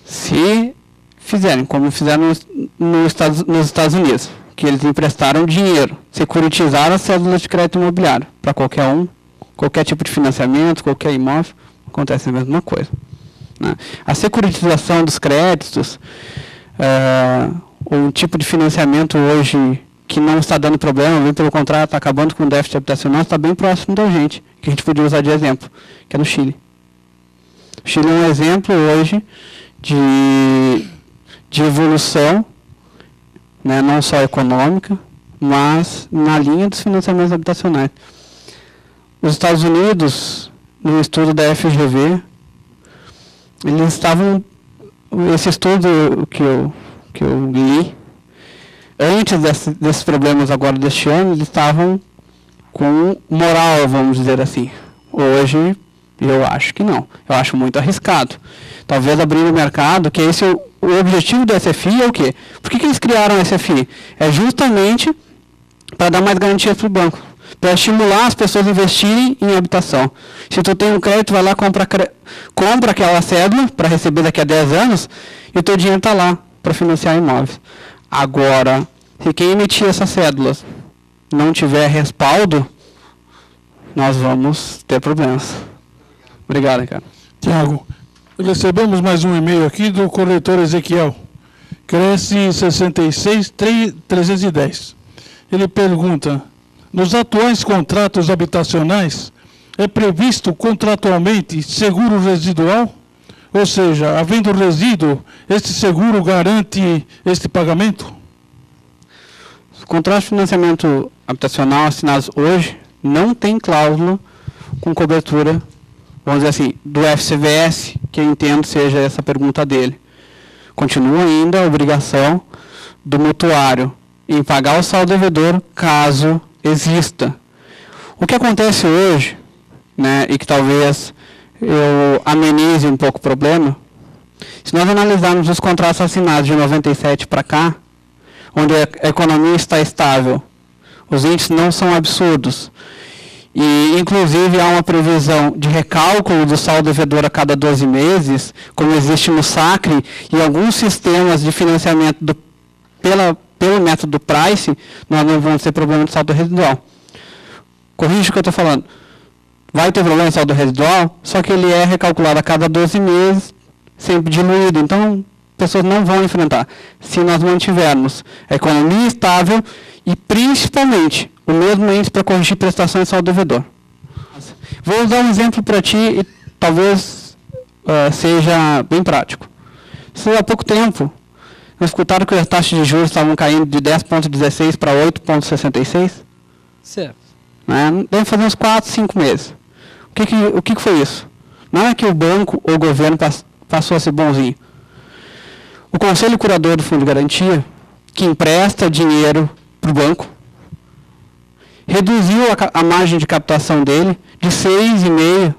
Se fizerem, como fizeram nos Estados Unidos, que eles emprestaram dinheiro, securitizaram as cédulas de crédito imobiliário para qualquer tipo de financiamento, qualquer imóvel, acontece a mesma coisa. Né? A securitização dos créditos, um tipo de financiamento hoje que não está dando problema, bem pelo contrário, está acabando com o déficit habitacional, está bem próximo da gente, que a gente podia usar de exemplo, que é no Chile. O Chile é um exemplo hoje de evolução, né, não só econômica, mas na linha dos financiamentos habitacionais. Os Estados Unidos, no estudo da FGV, eles estavam, esse estudo que eu li, antes desses problemas agora deste ano, eles estavam com moral, vamos dizer assim. Hoje, eu acho que não. Eu acho muito arriscado. Talvez abrir o mercado, que esse o objetivo do SFI é o quê? Por que eles criaram o SFI? É justamente para dar mais garantias para o banco, para estimular as pessoas a investirem em habitação. Se tu tem um crédito, vai lá, compra aquela cédula para receber daqui a 10 anos e o teu dinheiro está lá para financiar imóveis. Agora, se quem emitir essas cédulas não tiver respaldo, nós vamos ter problemas. Obrigado, cara. Tiago, recebemos mais um e-mail aqui do corretor Ezequiel. Cresce 66310. Ele pergunta: nos atuais contratos habitacionais, é previsto contratualmente seguro residual? Ou seja, havendo resíduo, este seguro garante este pagamento? Os contratos de financiamento habitacional assinados hoje não tem cláusula com cobertura, vamos dizer assim, do FCVS, que eu entendo seja essa pergunta dele. Continua ainda a obrigação do mutuário em pagar o saldo devedor caso exista. O que acontece hoje, né, e que talvez eu amenize um pouco o problema, se nós analisarmos os contratos assinados de 97 para cá, onde a economia está estável, os índices não são absurdos, e inclusive há uma previsão de recálculo do saldo devedor a cada 12 meses, como existe no SACRE e alguns sistemas de financiamento pelo método Price, nós não vamos ter problema de saldo residual. Corrija o que eu estou falando. Vai ter problema de saldo residual, só que ele é recalculado a cada 12 meses, sempre diluído. Então, pessoas não vão enfrentar. Se nós mantivermos a economia estável e, principalmente, o mesmo índice para corrigir prestações de saldo devedor. Vou usar um exemplo para ti e talvez seja bem prático. Se há pouco tempo, nós escutaram que as taxas de juros estavam caindo de 10,16 para 8,66? Certo. Né? Deve fazer uns 4, 5 meses. O que foi isso? Não é que o banco ou o governo passou a ser bonzinho. O Conselho Curador do Fundo de Garantia, que empresta dinheiro para o banco, reduziu a margem de captação dele de 6,5%,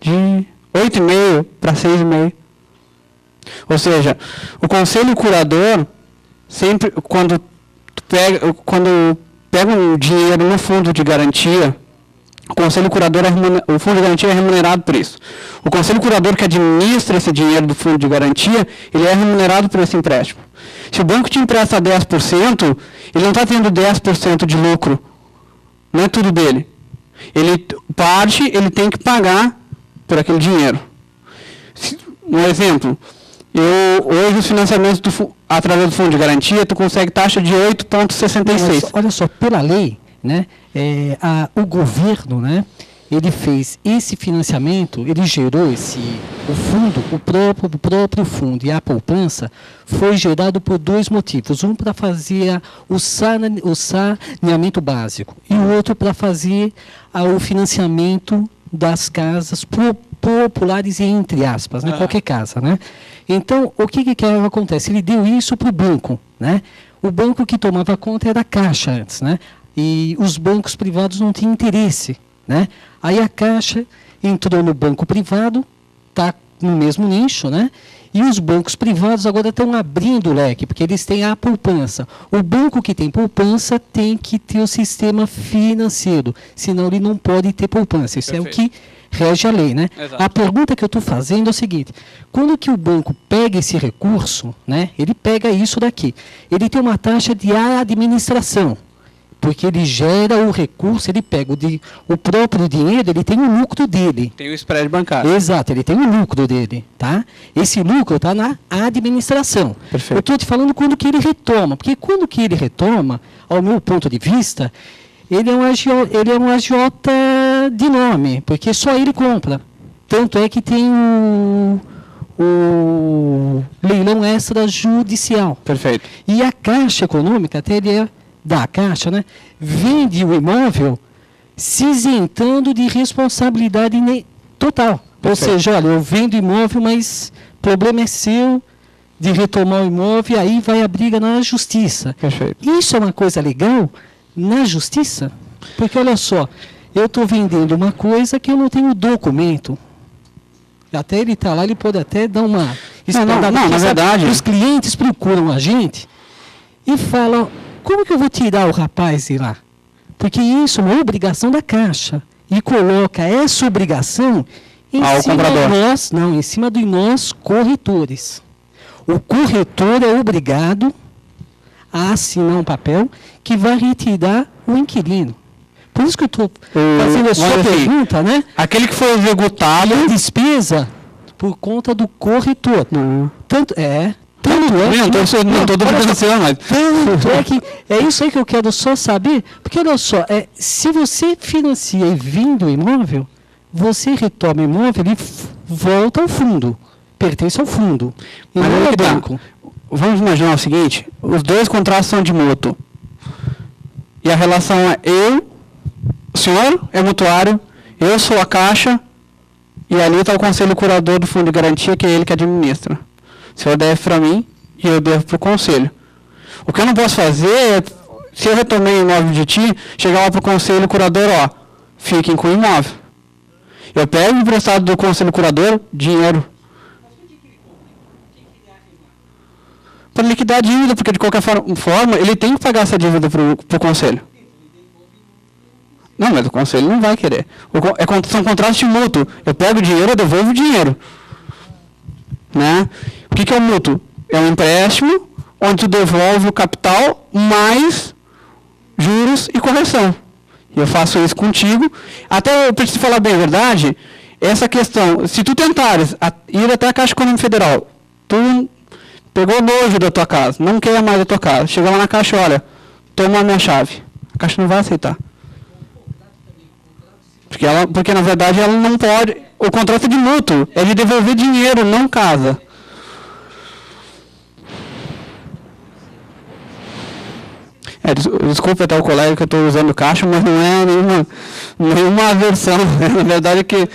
de 8,5% para 6,5%. Ou seja, o Conselho Curador, sempre, quando pega um dinheiro no fundo de garantia, o Conselho Curador o fundo de garantia é remunerado por isso. O Conselho Curador que administra esse dinheiro do fundo de garantia, ele é remunerado por esse empréstimo. Se o banco te empresta 10%, ele não está tendo 10% de lucro. Não é tudo dele. Ele tem que pagar por aquele dinheiro. Um exemplo, hoje os financiamentos através do fundo de garantia, tu consegue taxa de 8,66. Olha só, pela lei, né, o governo, né, ele fez esse financiamento, ele gerou o próprio fundo e a poupança foi gerado por dois motivos. Um para fazer o saneamento básico e o outro para fazer o financiamento das casas populares, entre aspas, né, qualquer casa, né? Então, o que acontece? Ele deu isso para o banco, né? O banco que tomava conta era a Caixa antes, né? E os bancos privados não tinham interesse, né? Aí a Caixa entrou no banco privado, está no mesmo nicho, né? E os bancos privados agora estão abrindo o leque, porque eles têm a poupança. O banco que tem poupança tem que ter o sistema financeiro, senão ele não pode ter poupança. Isso Perfeito. É o que rege a lei, né? Exato. A pergunta que eu estou fazendo é o seguinte: quando que o banco pega esse recurso, né? Ele pega isso daqui. Ele tem uma taxa de administração, porque ele gera o recurso, ele pega o próprio dinheiro, ele tem o lucro dele. Tem o spread bancário. Exato, ele tem o lucro dele, tá? Esse lucro está na administração. Perfeito. Eu estou te falando quando que ele retoma, porque quando que ele retoma, ao meu ponto de vista, ele é um agiota de nome, porque só ele compra. Tanto é que tem o leilão extrajudicial. Perfeito. E a Caixa Econômica, até ele é da Caixa, né, vende o imóvel se isentando de responsabilidade total. Perfeito. Ou seja, olha, eu vendo imóvel, mas o problema é seu, de retomar o imóvel, aí vai a briga na justiça. Perfeito. Isso é uma coisa legal na justiça? Porque, olha só, eu estou vendendo uma coisa que eu não tenho documento. Até ele está lá, ele pode até dar uma... Não, na verdade... Os clientes procuram a gente e falam, como que eu vou tirar o rapaz de lá? Porque isso é uma obrigação da Caixa. E coloca essa obrigação em cima de nós, em cima de nós corretores. O corretor é obrigado a assinar um papel que vai retirar o inquilino. Por isso que eu estou fazendo a sua pergunta, né? Aquele que foi executado... a despesa por conta do corretor. Não. Tanto é que... Não estou duvidando, mas... Tanto é que... É isso aí que eu quero só saber. Porque, olha só, se você financia e vende o imóvel, você retoma o imóvel e volta ao fundo. Pertence ao fundo. E mas não ao banco. Vamos imaginar o seguinte, os dois contratos são de mútuo. E a relação é o senhor é mutuário, eu sou a Caixa, e ali está o conselho curador do fundo de garantia, que é ele que administra. O senhor deve para mim e eu devo para o conselho. O que eu não posso fazer é, se eu retomei o imóvel de ti, chegar lá para o conselho curador, fiquem com o imóvel. Eu pego emprestado do conselho curador dinheiro. Para liquidar a dívida, porque de qualquer forma ele tem que pagar essa dívida para o conselho. Não, mas o conselho não vai querer. São contratos de mútuo. Eu pego o dinheiro, eu devolvo o dinheiro. Né? O que é o mútuo? É um empréstimo onde tu devolve o capital mais juros e correção. E eu faço isso contigo. Até eu preciso falar bem a verdade, essa questão, se tu tentares ir até a Caixa Econômica Federal, tu pegou nojo da tua casa, não quer mais a tua casa, chega lá na Caixa, olha, toma a minha chave. A Caixa não vai aceitar. Porque na verdade ela não pode, o contrato de mútuo é de devolver dinheiro, não casa. Desculpa até o colega que eu estou usando Caixa, mas não é nenhuma aversão. Na verdade é que